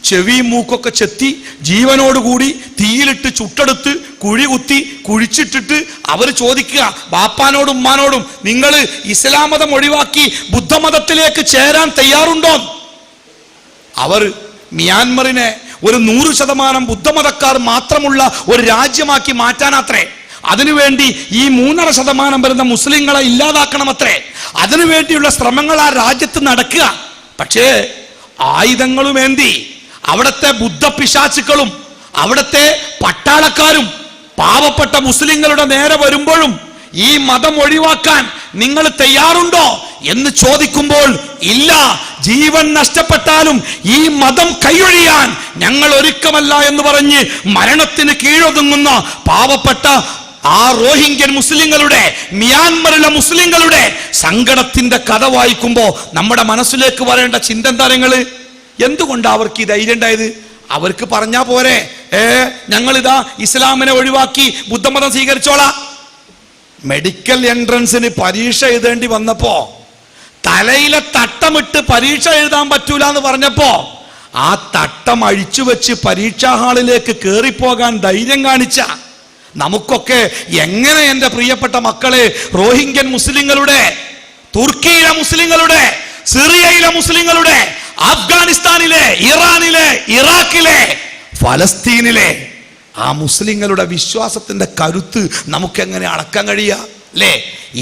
ചെവിയും മൂക്കൊക്കെ ചെത്തി ജീവനോടുകൂടി തീയിലിട്ട് ചുട്ടെടുത്ത് കുഴി കുത്തി കുഴിച്ചിട്ടിട്ട് അവർ ചോദിക്കുക ബാപ്പാനോടും ഉമ്മാനോടും, നിങ്ങൾ ഇസ്ലാം മതം ഒഴിവാക്കി ബുദ്ധമതത്തിലേക്ക് ചേരാൻ തയ്യാറുണ്ടോ? അവർ മ്യാൻമറിനെ ഒരു 100% ബുദ്ധമതക്കാർ മാത്രമുള്ള ഒരു രാജ്യമാക്കി മാറ്റാനത്രേ. അതിനുവേണ്ടി ഈ 3.5% വരുന്ന മുസ്ലിങ്ങളെ ഇല്ലാതാക്കണമത്രേ. അതിനുവേണ്ടിയുള്ള ശ്രമങ്ങൾ ആ രാജ്യത്ത് നടക്കുക. പക്ഷേ ആയുധങ്ങളുമേന്തി അവിടത്തെ ബുദ്ധപിശാചുക്കളും അവിടത്തെ പട്ടാളക്കാരും പാവപ്പെട്ട മുസ്ലിങ്ങളുടെ നേരെ വരുമ്പോഴും ഈ മതം ഒഴിവാക്കാൻ നിങ്ങൾ തയ്യാറുണ്ടോ എന്ന് ചോദിക്കുമ്പോൾ ഇല്ല, ജീവൻ നഷ്ടപ്പെട്ടാലും ഈ മതം കൈയൊഴിയാൻ ഞങ്ങൾ ഒരുക്കമല്ല എന്ന് പറഞ്ഞ് മരണത്തിന് കീഴൊതുങ്ങുന്ന പാവപ്പെട്ട ആ റോഹിംഗ്യൻ മുസ്ലിങ്ങളുടെ, മ്യാൻമറിലെ മുസ്ലിങ്ങളുടെ സങ്കടത്തിന്റെ കഥ വായിക്കുമ്പോ നമ്മുടെ മനസ്സിലേക്ക് വരേണ്ട ചിന്ത എന്താ? എന്തുകൊണ്ടാണ് അവർക്ക് ഈ ധൈര്യം ഉണ്ടായത്? അവർക്ക് പറഞ്ഞാ പോരെ, ഞങ്ങളിതാ ഇസ്ലാമിനെ ഒഴിവാക്കി ബുദ്ധമതം സ്വീകരിച്ചോളാം. മെഡിക്കൽ എൻട്രൻസിന് പരീക്ഷ എഴുതേണ്ടി വന്നപ്പോ, തലയിലെ തട്ടമിട്ട് പരീക്ഷ എഴുതാൻ പറ്റൂല എന്ന് പറഞ്ഞപ്പോ, ആ തട്ടം അഴിച്ചു വെച്ച് പരീക്ഷാ ഹാളിലേക്ക് കയറിപ്പോകാൻ ധൈര്യം കാണിച്ച നമുക്കൊക്കെ എങ്ങനെ എൻ്റെ പ്രിയപ്പെട്ട മക്കളെ റോഹിംഗ്യൻ മുസ്ലിങ്ങളുടെ, തുർക്കിയിലെ മുസ്ലിങ്ങളുടെ, സിറിയയിലെ മുസ്ലിങ്ങളുടെ, അഫ്ഗാനിസ്ഥാനിലെ, ഇറാനിലെ, ഇറാഖിലെ, ഫലസ്തീനിലെ ആ മുസ്ലിങ്ങളുടെ വിശ്വാസത്തിന്റെ കരുത്ത് നമുക്കെങ്ങനെ അളക്കാൻ കഴിയുക? അല്ലേ?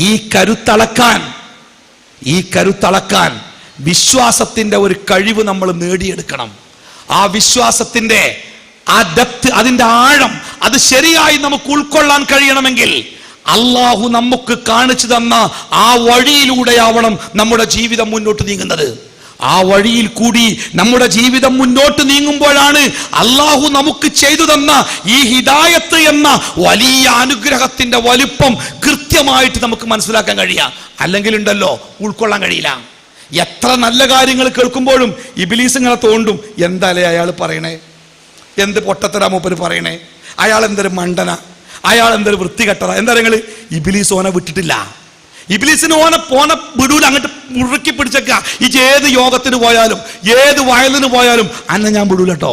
ഈ കരുത്തളക്കാൻ വിശ്വാസത്തിന്റെ ഒരു കഴിവ് നമ്മൾ നേടിയെടുക്കണം. ആ വിശ്വാസത്തിന്റെ ആ ഡെപ്ത്, അതിന്റെ ആഴം, അത് ശരിയായി നമുക്ക് ഉൾക്കൊള്ളാൻ കഴിയണമെങ്കിൽ അള്ളാഹു നമുക്ക് കാണിച്ചു തന്ന ആ വഴിയിലൂടെയാവണം നമ്മുടെ ജീവിതം മുന്നോട്ട് നീങ്ങുന്നത്. ആ വഴിയിൽ കൂടി നമ്മുടെ ജീവിതം മുന്നോട്ട് നീങ്ങുമ്പോഴാണ് അള്ളാഹു നമുക്ക് ചെയ്തു തന്ന ഈ ഹിദായത്ത് എന്ന വലിയ അനുഗ്രഹത്തിന്റെ വലുപ്പം കൃത്യമായിട്ട് നമുക്ക് മനസ്സിലാക്കാൻ കഴിയുക. അല്ലെങ്കിൽ ഉണ്ടല്ലോ, ഉൾക്കൊള്ളാൻ കഴിയില്ല. എത്ര നല്ല കാര്യങ്ങൾ കേൾക്കുമ്പോഴും ഇബ്ലീസ് ഇങ്ങനെ തോണ്ടും, എന്താലേ അയാൾ പറയണേ, എന്ത് പൊട്ടത്തരാ മൂപ്പര് പറയണേ, അയാൾ എന്തൊരു മണ്ടന, അയാൾ എന്തൊരു വൃത്തികെട്ടതാ. എന്താ നിങ്ങൾ? ഇബ്ലീസ് ഓനെ വിട്ടിട്ടില്ല. ഇബ്ലീസിന് ഓനെ വിടൂല, അങ്ങോട്ട് മുറുക്കി പിടിച്ചേക്ക. ഏത് യോഗത്തിന് പോയാലും, ഏത് വയലിന് പോയാലും അന്നെ ഞാൻ വിടൂല കേട്ടോ,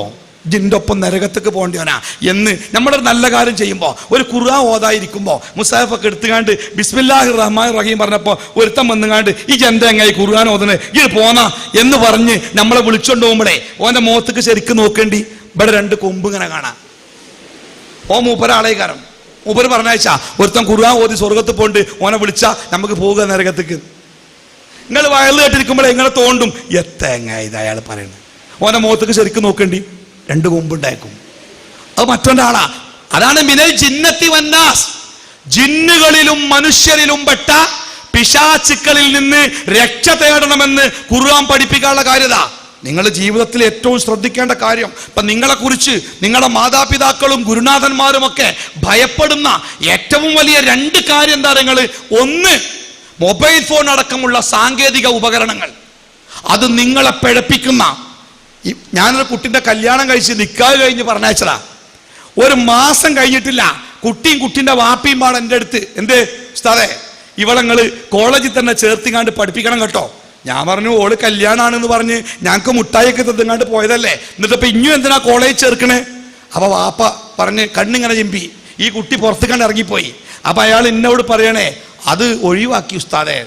ജിന്റെ ഒപ്പം നരകത്തേക്ക് പോകേണ്ടവനാ എന്ന്. നമ്മളൊരു നല്ല കാര്യം ചെയ്യുമ്പോൾ, ഒരു ഖുർആൻ ഓതായിരിക്കുമ്പോൾ മുസാഫൊക്കെ എടുത്തുകാണ്ട് ബിസ്മില്ലാഹിർ റഹ്മാൻ റഹീം പറഞ്ഞപ്പോൾ ഒരുത്തം വന്നുകാണ്ട് ഈ ജന്ത എങ്ങനെ ഖുർആൻ ഓതണേ, ഇത് പോന്നാ എന്ന് പറഞ്ഞ് നമ്മളെ വിളിച്ചോണ്ട് പോകുമ്പോഴേ ഓന്റെ മുഖത്തേക്ക് ശരിക്കും നോക്കേണ്ടി ഇവിടെ രണ്ട് കൊമ്പ് ഇങ്ങനെ കാണാം. മൂപ്പരാളെ കാരണം മൂപ്പര് പറഞ്ഞയച്ചാ ഒരുത്തൻ ഖുർആൻ ഓതി സ്വർഗത്ത് പോണ്ട്, ഓനെ വിളിച്ചാ നമുക്ക് പോവുക നരകത്തേക്ക്. നിങ്ങൾ വയല് കേട്ടിരിക്കുമ്പോഴേ ഇങ്ങനെ തോണ്ടും, എത്തങ്ങ ഇത് അയാൾ പറയുന്നത്. ഓനെ മുഖത്തേക്ക് ശരിക്കും നോക്കേണ്ടി രണ്ട് കൊമ്പുണ്ടായിരിക്കും. അത് മറ്റൊന്റെ ആളാ. അതാണ് മിനൽ ജിന്നത്തി വന്നാസ്, ജിന്നുകളിലും മനുഷ്യരിലും പെട്ട പിശാചുക്കളിൽ നിന്ന് രക്ഷ തേടണമെന്ന് ഖുർആൻ പഠിപ്പിക്കാനുള്ള കാര്യത. നിങ്ങൾ ജീവിതത്തിൽ ഏറ്റവും ശ്രദ്ധിക്കേണ്ട കാര്യം, ഇപ്പൊ നിങ്ങളെ കുറിച്ച് നിങ്ങളുടെ മാതാപിതാക്കളും ഗുരുനാഥന്മാരും ഒക്കെ ഭയപ്പെടുന്ന ഏറ്റവും വലിയ രണ്ട് കാര്യം എന്താ? നിങ്ങൾ ഒന്ന്, മൊബൈൽ ഫോൺ അടക്കമുള്ള സാങ്കേതിക ഉപകരണങ്ങൾ. അത് നിങ്ങളെ പിഴപ്പിക്കുന്ന. ഞാനൊരു കുട്ടിന്റെ കല്യാണം കഴിച്ച് നിക്കാഹ് കഴിഞ്ഞ് പറഞ്ഞയച്ചതാ. ഒരു മാസം കഴിഞ്ഞിട്ടില്ല, കുട്ടിയും കുട്ടിന്റെ വാപ്പിയും പാടെ എൻ്റെ അടുത്ത്, എന്തേ ഉസ്താദേ ഇവളെ നിങ്ങള് കോളേജിൽ തന്നെ ചേർത്തിങ്ങാണ്ട് പഠിപ്പിക്കണം കേട്ടോ. ഞാൻ പറഞ്ഞു, ഓള് കല്യാണാണെന്ന് പറഞ്ഞ് ഞങ്ങൾക്ക് മുട്ടായിയൊക്കെ തന്നുങ്ങാണ്ട് പോയതല്ലേ, എന്നിട്ടിപ്പോ ഇനിയും എന്തിനാ കോളേജ് ചേർക്കണേ? അപ്പൊ വാപ്പ പറഞ്ഞ് കണ്ണിങ്ങനെ ചിമ്പി, ഈ കുട്ടി പുറത്ത് കണ്ട് ഇറങ്ങിപ്പോയി. അപ്പൊ അയാൾ എന്നോട് പറയണേ, അത് ഒഴിവാക്കി ഉസ്താദേ,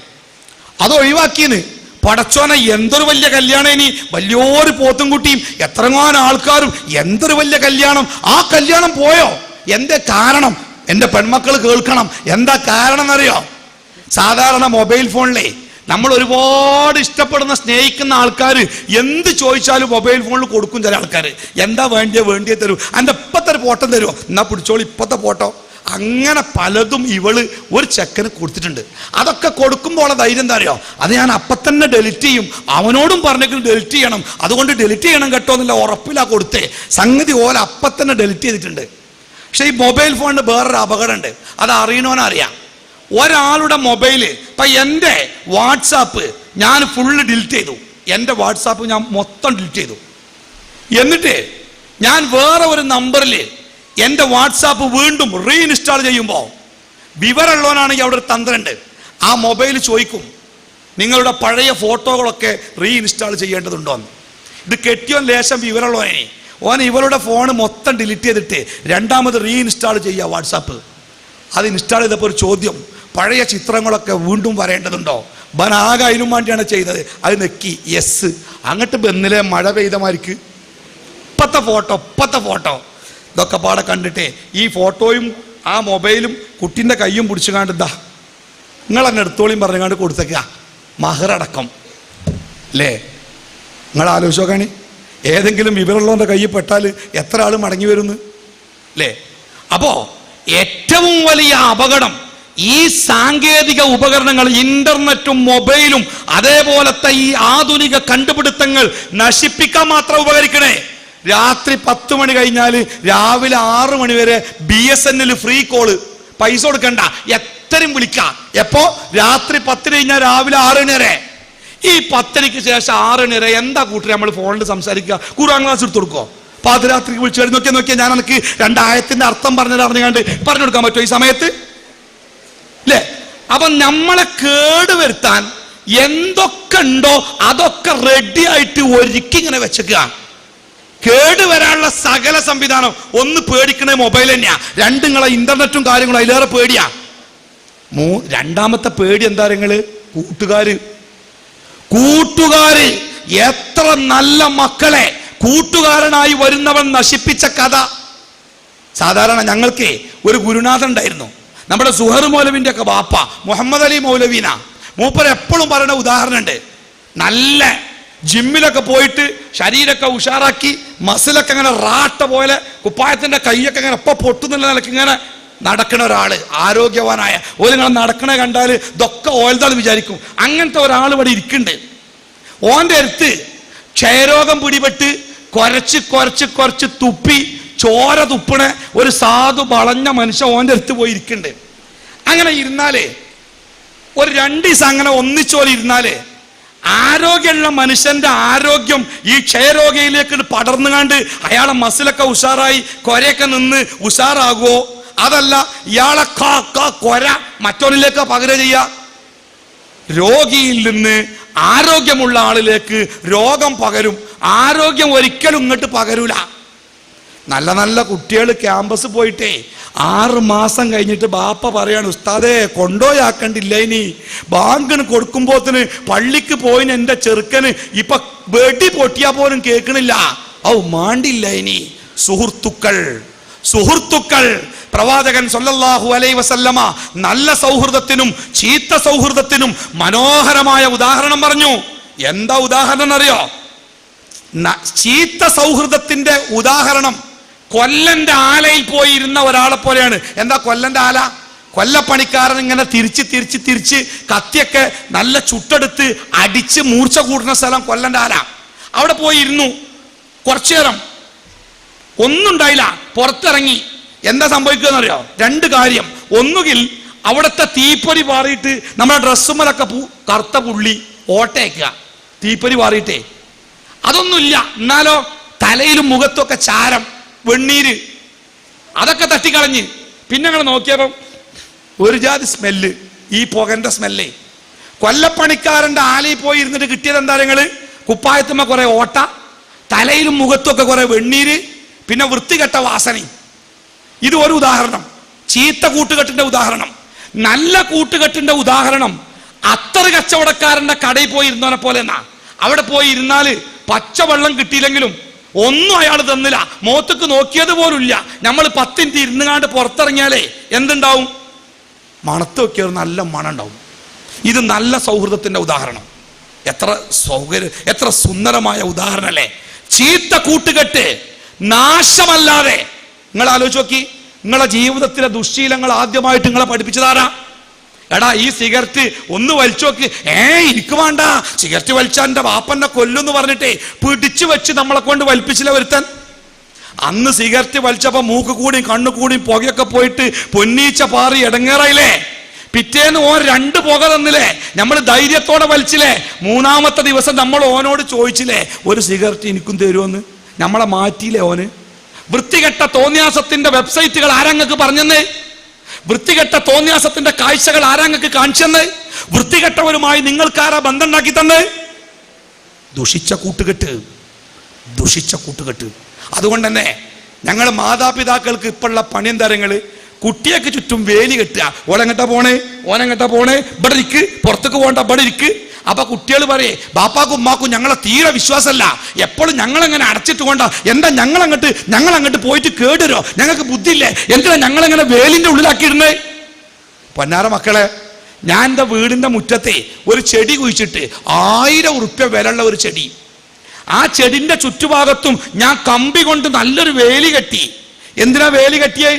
അത് ഒഴിവാക്കിയെന്ന്. പടച്ചോനെ, എന്തൊരു വലിയ കല്യാണം, ഇനി വലിയൊരു പോത്തും കുട്ടിയും എത്രങ്ങാനും ആൾക്കാരും, എന്തൊരു വലിയ കല്യാണം. ആ കല്യാണം പോയോ? എന്തേ കാരണം? എൻ്റെ പെൺമക്കൾ കേൾക്കണം. എന്താ കാരണം എന്നറിയോ? സാധാരണ മൊബൈൽ ഫോണിലേ നമ്മൾ ഒരുപാട് ഇഷ്ടപ്പെടുന്ന സ്നേഹിക്കുന്ന ആൾക്കാർ എന്ത് ചോദിച്ചാലും മൊബൈൽ ഫോണിൽ കൊടുക്കും. ചില ആൾക്കാർ എന്താ വേണ്ടിയേ തരൂ, എൻ്റെ ഇപ്പത്തെ ഒരു ഫോട്ടോ തരുമോ, എന്നാ പിടിച്ചോളൂ ഇപ്പത്തെ ഫോട്ടോ. അങ്ങനെ പലതും ഇവള് ഒരു ചെക്കന് കൊടുത്തിട്ടുണ്ട്. അതൊക്കെ കൊടുക്കുമ്പോൾ ധൈര്യം എന്താ അറിയോ? അത് ഞാൻ അപ്പം തന്നെ ഡെലിറ്റ് ചെയ്യും, അവനോടും പറഞ്ഞെങ്കിലും ഡെലിറ്റ് ചെയ്യണം, അതുകൊണ്ട് ഡെലിറ്റ് ചെയ്യണം കേട്ടോ എന്നുള്ള ഉറപ്പിലാ കൊടുത്തേ. സംഗതി ഓല അപ്പം തന്നെ ഡെലിറ്റ് ചെയ്തിട്ടുണ്ട്. പക്ഷെ ഈ മൊബൈൽ ഫോണിന് വേറൊരു അപകടമുണ്ട്, അത് അറിയണോനറിയാം. ഒരാളുടെ മൊബൈല്, ഇപ്പൊ എൻ്റെ വാട്സാപ്പ് ഞാൻ ഫുള്ള് ഡിലീറ്റ് ചെയ്തു. എൻ്റെ വാട്സാപ്പ് ഞാൻ മൊത്തം ഡിലീറ്റ് ചെയ്തു. എന്നിട്ട് ഞാൻ വേറെ ഒരു നമ്പറിൽ എൻ്റെ വാട്സാപ്പ് വീണ്ടും റീഇൻസ്റ്റാൾ ചെയ്യുമ്പോൾ, വിവരമുള്ളവനാണെങ്കിൽ അവിടെ ഒരു തന്ത്രമുണ്ട്. ആ മൊബൈൽ ചോദിക്കും, നിങ്ങളുടെ പഴയ ഫോട്ടോകളൊക്കെ റീഇൻസ്റ്റാൾ ചെയ്യേണ്ടതുണ്ടോ എന്ന്. ഇത് കെട്ടിയോൻ ലേശം വിവരമുള്ളവനെ, ഓൻ ഇവരുടെ ഫോൺ മൊത്തം ഡിലീറ്റ് ചെയ്തിട്ട് രണ്ടാമത് റീഇൻസ്റ്റാൾ ചെയ്യുക വാട്സാപ്പ്. അത് ഇൻസ്റ്റാൾ ചെയ്തപ്പോൾ ഒരു ചോദ്യം, പഴയ ചിത്രങ്ങളൊക്കെ വീണ്ടും വരേണ്ടതുണ്ടോ? ബനാകെ അതിനും വേണ്ടിയാണ് ചെയ്തത്. അത് നെക്കി യെസ്. അങ്ങോട്ട് ബന്നിലെ മഴ പെയ്തമാർക്ക് ഇപ്പത്തെ ഫോട്ടോ ഇതൊക്കെ പാടെ കണ്ടിട്ടേ ഈ ഫോട്ടോയും ആ മൊബൈലും കുട്ടീൻ്റെ കയ്യും പിടിച്ചു കാണ്ടെന്താ നിങ്ങളങ്ങ് എടുത്തോളിയും പറഞ്ഞുകൊണ്ട് കൊടുത്തേക്ക, മഹറടക്കം. അല്ലേ? നിങ്ങൾ ആലോചിച്ച് നോക്കാണി, ഏതെങ്കിലും വിവരമുള്ളവൻ്റെ കയ്യിൽ പെട്ടാൽ എത്ര ആൾ മടങ്ങി വരുന്നു? അല്ലേ? അപ്പോ ഏറ്റവും വലിയ അപകടം ഈ സാങ്കേതിക ഉപകരണങ്ങൾ, ഇന്റർനെറ്റും മൊബൈലും അതേപോലത്തെ ഈ ആധുനിക കണ്ടുപിടുത്തങ്ങൾ നശിപ്പിക്കാൻ മാത്രം ഉപകരിക്കണേ. രാത്രി 10 മണി കഴിഞ്ഞാൽ രാവിലെ 6 മണി വരെ BSNL ഫ്രീ കോള്, പൈസ കൊടുക്കണ്ട, എത്രയും വിളിക്കാം. എപ്പോ? രാത്രി 10 കഴിഞ്ഞാൽ രാവിലെ 6 മണി വരെ. ഈ 10 ശേഷം 6 മണി വരെ എന്താ കൂട്ടരെ നമ്മൾ ഫോണിൽ സംസാരിക്കുക? ഖുർആൻ ക്ലാസ് എടുത്തു കൊടുക്കോ? പാതിരാത്രിക്ക് വിളിച്ചു വരും. നോക്കിയാൽ ഞാൻ എനിക്ക് 2 ആയത്തിന്റെ അർത്ഥം പറഞ്ഞുകൊണ്ട് പറഞ്ഞു കൊടുക്കാൻ പറ്റുമോ ഈ സമയത്ത്? അല്ലേ? അപ്പൊ നമ്മളെ കേടുവരുത്താൻ എന്തൊക്കെ ഉണ്ടോ അതൊക്കെ റെഡി ആയിട്ട് ഒരുക്കി ഇങ്ങനെ വെച്ചേക്കുക. കേടുവരാനുള്ള സകല സംവിധാനം. ഒന്ന് പേടിക്കണേ മൊബൈൽ തന്നെയാ, 2 നിങ്ങളെ ഇന്റർനെറ്റും കാര്യങ്ങളും അതിലേറെ പേടിയാ. രണ്ടാമത്തെ പേടി എന്താ? നിങ്ങള് കൂട്ടുകാര് എത്ര നല്ല മക്കളെ കൂട്ടുകാരനായി വരുന്നവൻ നശിപ്പിച്ച കഥ. സാധാരണ ഞങ്ങൾക്ക് ഒരു ഗുരുനാഥൻ ഉണ്ടായിരുന്നു, നമ്മുടെ സുഹർ മൗലവിന്റെ ഒക്കെ വാപ്പ മുഹമ്മദ് അലി മൗലവീന. മൂപ്പർ എപ്പോഴും പറയുന്ന ഉദാഹരണം ഉണ്ട്. നല്ല ജിമ്മിലൊക്കെ പോയിട്ട് ശരീരമൊക്കെ ഉഷാറാക്കി മസിലൊക്കെ ഇങ്ങനെ റാട്ട പോലെ കുപ്പായത്തിന്റെ കൈയൊക്കെ ഇങ്ങനെ എപ്പോ പൊട്ടുന്നുള്ള നിലക്ക് ഇങ്ങനെ നടക്കണ ഒരാള്, ആരോഗ്യവാനായ ഓല് ഇങ്ങനെ നടക്കണ കണ്ടാൽ ഇതൊക്കെ ഓൽതാന്ന് വിചാരിക്കും. അങ്ങനത്തെ ഒരാൾ ഇവിടെ ഇരിക്കുന്നുണ്ട്. ഓന്റെ അടുത്ത് ക്ഷയരോഗം പിടിപെട്ട് കുറച്ച് തുപ്പി ചോര തുപ്പണ ഒരു സാധു വളഞ്ഞ മനുഷ്യൻ ഓന്റെ അടുത്ത് പോയി ഇരിക്കുന്നുണ്ട്. അങ്ങനെ ഇരുന്നാലേ ഒരു 2 ദിവസം അങ്ങനെ ഒന്നിച്ചോലെ ഇരുന്നാലേ ആരോഗ്യമുള്ള മനുഷ്യന്റെ ആരോഗ്യം ഈ ക്ഷയരോഗയിലേക്ക് പടർന്നുകാണ്ട് അയാളെ മസിലൊക്കെ ഉഷാറായി കൊരയൊക്കെ നിന്ന് ഉഷാറാകുമോ? അതല്ല ഇയാളെ കൊര മറ്റൊന്നിലേക്ക് പകരം ചെയ്യുക. രോഗിയിൽ നിന്ന് ആരോഗ്യമുള്ള ആളിലേക്ക് രോഗം പകരും. ആരോഗ്യം ഒരിക്കലും ഇങ്ങോട്ട് പകരൂല. നല്ല നല്ല കുട്ടികൾ ക്യാമ്പസ് പോയിട്ടേ 6 മാസം കഴിഞ്ഞിട്ട് ബാപ്പ പറയാണ്, ഉസ്താദേ കൊണ്ടോയാക്കണ്ടില്ല, ഇനി ബാങ്കിന് കൊടുക്കുമ്പോത്തിന് പള്ളിക്ക് പോയിന് എൻ്റെ ചെറുക്കന് ഇപ്പൊ വെടി പൊട്ടിയാ പോലും കേൾക്കണില്ല. മാണ്ടില്ല ഇനി. സുഹൃത്തുക്കൾ പ്രവാചകൻ സല്ലല്ലാഹു അലൈഹി വസല്ലമ നല്ല സൗഹൃദത്തിനും ചീത്ത സൗഹൃദത്തിനും മനോഹരമായ ഉദാഹരണം പറഞ്ഞു. എന്താ ഉദാഹരണം അറിയോ? ചീത്ത സൗഹൃദത്തിന്റെ ഉദാഹരണം കൊല്ലന്റെ ആലയിൽ പോയി ഇരുന്ന ഒരാളെ പോലെയാണ്. എന്താ കൊല്ലന്റെ ആല? കൊല്ലപ്പണിക്കാരൻ ഇങ്ങനെ തിരിച്ച് കത്തിയൊക്കെ നല്ല ചുട്ടെടുത്ത് അടിച്ച് മൂർച്ച കൂടുന്ന സ്ഥലം കൊല്ലന്റെ ആല. അവിടെ പോയി ഇരുന്നു. കുറച്ചു നേരം ഒന്നും ഉണ്ടായില്ല. പുറത്തിറങ്ങി. എന്താ സംഭവിക്കുകയെന്നറിയോ? 2 കാര്യം. ഒന്നുകിൽ അവിടുത്തെ തീപ്പൊരി പാറിയിട്ട് നമ്മുടെ ഡ്രസ്സുമലൊക്കെ കറുത്ത പുള്ളി ഓട്ടയക്കുക, തീപ്പൊരി പാറിയിട്ടേ. അതൊന്നുമില്ല. എന്നാലോ തലയിലും മുഖത്തൊക്കെ ചാരം, വെണ്ണീര്, അതൊക്കെ തട്ടിക്കളഞ്ഞ് പിന്നെ ഞങ്ങൾ നോക്കിയപ്പം ഒരു ജാതി സ്മെല്ല്, ഈ പുകന്റെ സ്മെല്ലേ. കൊല്ലപ്പണിക്കാരന്റെ ആലയിൽ പോയി ഇരുന്നിട്ട് കിട്ടിയത് എന്താ? നിങ്ങള് കുപ്പായത്തുമ്മ കുറെ ഓട്ട, തലയിലും മുഖത്തൊക്കെ കുറെ വെണ്ണീര്, പിന്നെ വൃത്തികെട്ട വാസന. ഇത് ഒരു ഉദാഹരണം. ചീത്ത കൂട്ടുകെട്ടിന്റെ ഉദാഹരണം. നല്ല കൂട്ടുകെട്ടിന്റെ ഉദാഹരണം അത്തറ് കച്ചവടക്കാരന്റെ കടയിൽ പോയി ഇരുന്നവനെ പോലെ എന്നാ. അവിടെ പോയി ഇരുന്നാല് പച്ചവെള്ളം കിട്ടിയില്ലെങ്കിലും ഒന്നും അയാൾ തന്നില്ല, മുഖത്തേക്ക് നോക്കിയത് പോലും ഇല്ല. നമ്മൾ 10 മിനിറ്റ് ഇരുന്നുകാണ്ട് പുറത്തിറങ്ങിയാലേ എന്തുണ്ടാവും? മണത്ത് നോക്കിയ നല്ല മണം ഉണ്ടാവും. ഇത് നല്ല സൗഹൃദത്തിന്റെ ഉദാഹരണം. എത്ര സുന്ദരമായ ഉദാഹരണം അല്ലേ? ചീത്ത കൂട്ടുകെട്ട് നാശമല്ലാതെ. നിങ്ങൾ ആലോചിച്ച് നോക്കി, നിങ്ങളെ ജീവിതത്തിലെ ദുശ്ശീലങ്ങൾ ആദ്യമായിട്ട് നിങ്ങളെ പഠിപ്പിച്ചതാരാ? എടാ ഈ സിഗരറ്റ് ഒന്ന് വലിച്ചു നോക്ക്. എനിക്ക് വേണ്ട, സിഗരറ്റ് വലിച്ചാൽ എൻ്റെ വാപ്പന്നെ കൊല്ലുന്ന് പറഞ്ഞിട്ടേ പിടിച്ചു വെച്ച് നമ്മളെ കൊണ്ട് വലിപ്പിച്ചില്ല ഒരുത്തൻ. അന്ന് സിഗരറ്റ് വലിച്ചപ്പോ മൂക്ക് കൂടിയും കണ്ണു കൂടിയും പുകയൊക്കെ പോയിട്ട് പൊന്നീച്ച പാറി ഇടങ്ങേറായില്ലേ? പിറ്റേന്ന് ഓൻ 2 പുക തന്നില്ലേ? നമ്മൾ ധൈര്യത്തോടെ വലിച്ചില്ലേ? 3-ാമത്തെ ദിവസം നമ്മൾ ഓനോട് ചോദിച്ചില്ലേ, ഒരു സിഗരറ്റ് എനിക്കും തരുമെന്ന്? നമ്മളെ മാറ്റിയില്ലേ ഓന്? വൃത്തികെട്ട തോന്നിയാസത്തിന്റെ വെബ്സൈറ്റുകൾ ആരങ്ങൾക്ക് പറഞ്ഞെന്ന്? വൃത്തികെട്ട തോന്നിയാസത്തിന്റെ കാഴ്ചകൾ ആരങ്ങൾക്ക് കാണിച്ചെന്ന്? വൃത്തികെട്ടവരുമായി നിങ്ങൾക്കാരാ ബന്ധം ഉണ്ടാക്കി തന്നെ? ദുഷിച്ച കൂട്ടുകെട്ട്. അതുകൊണ്ട് തന്നെ ഞങ്ങൾ മാതാപിതാക്കൾക്ക് ഇപ്പോഴുള്ള പണിയന്തരങ്ങള് കുട്ടിയൊക്കെ ചുറ്റും വേലി കെട്ടുക. ഓനെങ്ങട്ടാ പോണേ, ഇവിടെ ഇരിക്ക്, പുറത്തേക്ക് പോകണ്ട, ഇവിടെ ഇരിക്ക്. അപ്പൊ കുട്ടികൾ പറയേ, ബാപ്പാക്കും ഉമ്മാക്കും ഞങ്ങളെ തീരെ വിശ്വാസമല്ല, എപ്പോഴും ഞങ്ങളെങ്ങനെ അടച്ചിട്ട് കൊണ്ട, എന്താ ഞങ്ങളങ്ങോട്ട് പോയിട്ട് കേടുവരോ? ഞങ്ങൾക്ക് ബുദ്ധിയില്ലേ? എന്തിനാ ഞങ്ങളെങ്ങനെ വേലിന്റെ ഉള്ളിലാക്കിയിരുന്നേ? പൊന്നാര മക്കളെ, ഞാൻ എൻ്റെ വീടിന്റെ മുറ്റത്തെ ഒരു ചെടി കുഴിച്ചിട്ട് 1000 ഉറുപ്യ വിലയുള്ള ഒരു ചെടി. ആ ചെടിന്റെ ചുറ്റുഭാഗത്തും ഞാൻ കമ്പി കൊണ്ട് നല്ലൊരു വേലി കെട്ടി. എന്തിനാ വേലി കെട്ടിയേ?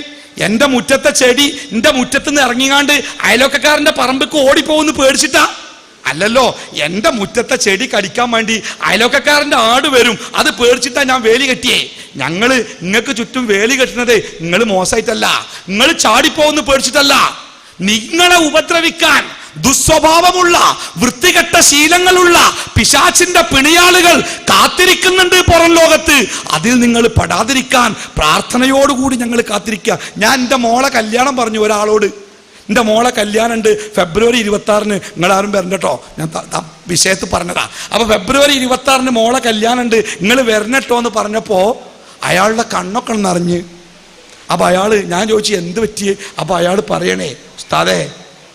എൻ്റെ മുറ്റത്തെ ചെടി എൻ്റെ മുറ്റത്ത് നിന്ന് ഇറങ്ങിങ്ങാണ്ട് അയലോക്കക്കാരൻ്റെ പറമ്പക്ക് ഓടിപ്പോകുന്നു പേടിച്ചിട്ടാ? അല്ലല്ലോ, എൻ്റെ മുറ്റത്തെ ചെടി കടിക്കാൻ വേണ്ടി അയലോക്കക്കാരൻ്റെ ആട് വരും, അത് പേടിച്ചിട്ടാ ഞാൻ വേലി കെട്ടിയേ. ഞങ്ങള് നിങ്ങൾക്ക് ചുറ്റും വേലി കെട്ടുന്നത് നിങ്ങൾ മോശമായിട്ടല്ല, നിങ്ങൾ ചാടിപ്പോകുന്നു പേടിച്ചിട്ടല്ല. നിങ്ങളെ ഉപദ്രവിക്കാൻ ദുസ്വഭാവമുള്ള വൃത്തികെട്ട ശീലങ്ങളുള്ള പിശാചിന്റെ പിണിയാളുകൾ കാത്തിരിക്കുന്നുണ്ട് പുറം ലോകത്ത്. അതിൽ നിങ്ങൾ പെടാതിരിക്കാൻ പ്രാർത്ഥനയോടുകൂടി ഞങ്ങൾ കാത്തിരിക്കുക. ഞാൻ എൻ്റെ മോളെ കല്യാണം പറഞ്ഞു ഒരാളോട്, എൻ്റെ മോളെ കല്യാണം ഉണ്ട് ഫെബ്രുവരി 26-ന്, നിങ്ങളാരും വരണം കേട്ടോ, ഞാൻ വിഷയത്തിൽ പറഞ്ഞതാ. അപ്പൊ ഫെബ്രുവരി 26-ന് മോളെ കല്യാണം ഉണ്ട്, നിങ്ങൾ വരണട്ടോ എന്ന് പറഞ്ഞപ്പോ അയാളുടെ കണ്ണൊക്കെ നിറഞ്ഞ്. അപ്പൊ ഞാൻ ചോദിച്ചു എന്ത് പറ്റിയേ? അപ്പൊ അയാൾ പറയണേ, ഉസ്താദേ,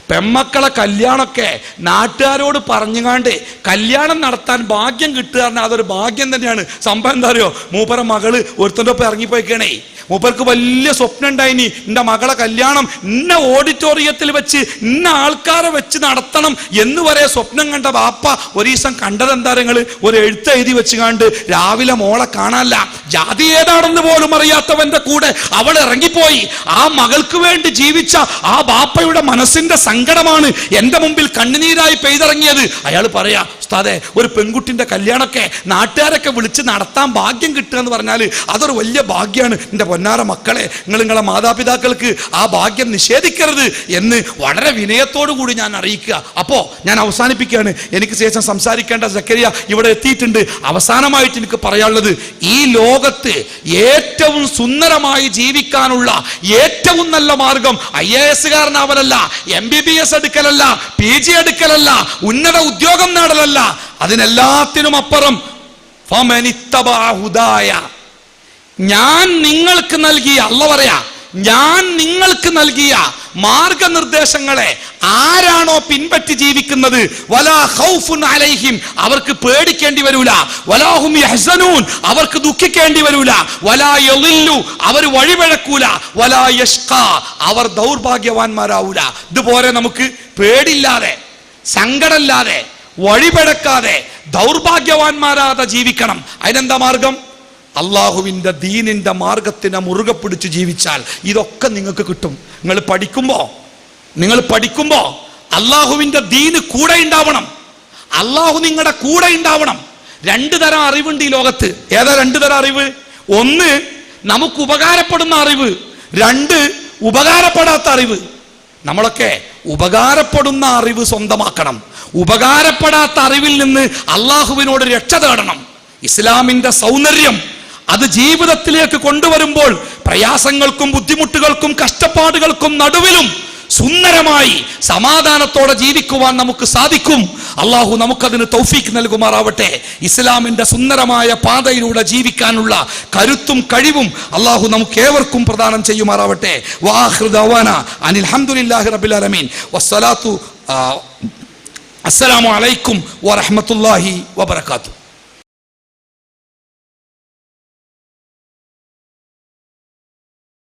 പെമ്മക്കളെ കല്യാണമൊക്കെ നാട്ടുകാരോട് പറഞ്ഞുകാണ്ട് കല്യാണം നടത്താൻ ഭാഗ്യം കിട്ടുക പറഞ്ഞാൽ അതൊരു ഭാഗ്യം തന്നെയാണ്. സംഭവം എന്താ അറിയോ? മൂപ്പര മകള് ഒരുത്തൻ്റെ ഒപ്പം ഇറങ്ങിപ്പോയിക്കണേ. മൂപ്പർക്ക് വലിയ സ്വപ്നം ഉണ്ടായിനി, എൻ്റെ മകളെ കല്യാണം ഇന്ന ഓഡിറ്റോറിയത്തിൽ വെച്ച് ഇന്ന ആൾക്കാരെ വെച്ച് നടത്തണം എന്ന് വരെ സ്വപ്നം കണ്ട ബാപ്പ ഒരു ദിവസം കണ്ടതെന്താ നിങ്ങൾ? ഒരു എഴുത്ത് എഴുതി വെച്ചുകാണ്ട് രാവിലെ മോളെ കാണാനല്ല, ജാതി ഏതാണെന്ന് പോലും അറിയാത്തവന്റെ കൂടെ അവൾ ഇറങ്ങിപ്പോയി. ആ മകൾക്ക് വേണ്ടി ജീവിച്ച ആ ബാപ്പയുടെ മനസ്സിന്റെ സങ്കടമാണ് എൻ്റെ മുമ്പിൽ കണ്ണുനീരായി പെയ്തിറങ്ങിയത്. അയാൾ പറയാ, ഉസ്താദേ, ഒരു പെൺകുട്ടിന്റെ കല്യാണമൊക്കെ നാട്ടുകാരൊക്കെ വിളിച്ച് നടത്താൻ ഭാഗ്യം കിട്ടുക എന്ന് പറഞ്ഞാൽ അതൊരു വലിയ ഭാഗ്യമാണ്. എൻ്റെ പൊന്നാര മക്കളെ, നിങ്ങളെ മാതാപിതാക്കൾക്ക് ആ ഭാഗ്യം നിഷേധിക്കരുത് എന്ന് വളരെ വിനയത്തോടു കൂടി ഞാൻ അറിയിക്കുക. അപ്പോ ഞാൻ അവസാനിപ്പിക്കുകയാണ്. എനിക്ക് ശേഷം സംസാരിക്കേണ്ട സക്കറിയ ഇവിടെ എത്തിയിട്ടുണ്ട്. അവസാനമായിട്ട് എനിക്ക് പറയാനുള്ളത്, ഈ ലോകത്ത് ഏറ്റവും സുന്ദരമായി ജീവിക്കാനുള്ള ഏറ്റവും നല്ല മാർഗം IAS കാരനാവലല്ല, MBBS എടുക്കലല്ല, PG എടുക്കലല്ല, ഉന്നത ഉദ്യോഗം നേടലല്ല. അതിനെല്ലാത്തിനും അപ്പുറം ഞാൻ നിങ്ങൾക്ക് നൽകിയ, അല്ലാഹു പറയാ, ഞാൻ നിങ്ങൾക്ക് നൽകിയ മാർഗനിർദ്ദേശങ്ങളെ ആരാണോ പിൻപറ്റി ജീവിക്കുന്നത്, വലാ ഖൗഫുൻ അലൈഹിം, അവർക്ക് പേടിക്കേണ്ടി വരൂല, വലാ ഹും യഹ്സനൂൻ, അവർക്ക് ദുഃഖിക്കേണ്ടി വരൂല, വലാ യളില്ലു, അവർ വഴിപിഴക്കൂല, വലാ യഷ്ഖാ, അവർ ദൗർഭാഗ്യവാന്മാരാവൂല. ഇതുപോലെ നമുക്ക് പേടില്ലാതെ, സങ്കടമില്ലാതെ, വഴിപിഴക്കാതെ, ദൗർഭാഗ്യവാന്മാരാതെ ജീവിക്കണം. അതിനെന്താ മാർഗം? അള്ളാഹുവിൻ്റെ ദീനിൻ്റെ മാർഗത്തിനെ മുറുകെ പിടിച്ച് ജീവിച്ചാൽ ഇതൊക്കെ നിങ്ങൾക്ക് കിട്ടും. നിങ്ങൾ പഠിക്കുമ്പോൾ അള്ളാഹുവിൻ്റെ ദീന് കൂടെ ഉണ്ടാവണം, അള്ളാഹു നിങ്ങളുടെ കൂടെ ഉണ്ടാവണം. 2 തരം അറിവുണ്ട് ഈ ലോകത്ത്. ഏതാ 2 തരം അറിവ്? 1 നമുക്ക് ഉപകാരപ്പെടുന്ന അറിവ്, 2 ഉപകാരപ്പെടാത്ത അറിവ്. നമ്മളൊക്കെ ഉപകാരപ്പെടുന്ന അറിവ് സ്വന്തമാക്കണം. ഉപകാരപ്പെടാത്ത അറിവിൽ നിന്ന് അള്ളാഹുവിനോട് രക്ഷ തേടണം. ഇസ്ലാമിന്റെ സൗന്ദര്യം അത് ജീവിതത്തിലേക്ക് കൊണ്ടുവരുമ്പോൾ പ്രയാസങ്ങൾക്കും ബുദ്ധിമുട്ടുകൾക്കും കഷ്ടപ്പാടുകൾക്കും നടുവിലും സുന്ദരമായി സമാധാനത്തോടെ ജീവിക്കുവാൻ നമുക്ക് സാധിക്കും. അള്ളാഹു നമുക്കതിന് തൗഫീഖ് നൽകുമാറാവട്ടെ. ഇസ്ലാമിന്റെ സുന്ദരമായ പാതയിലൂടെ ജീവിക്കാനുള്ള കരുത്തും കഴിവും അള്ളാഹു നമുക്ക് ഏവർക്കും പ്രദാനം ചെയ്യുമാറാവട്ടെ. വആഖിറു ദഅവാനാ അനിൽ ഹംദുലില്ലാഹി റബ്ബിൽ ആലമീൻ വസ്സലാത്തു അസ്സലാമു അലൈക്കും വറഹ്മത്തുള്ളാഹി വബറകാതുഹു.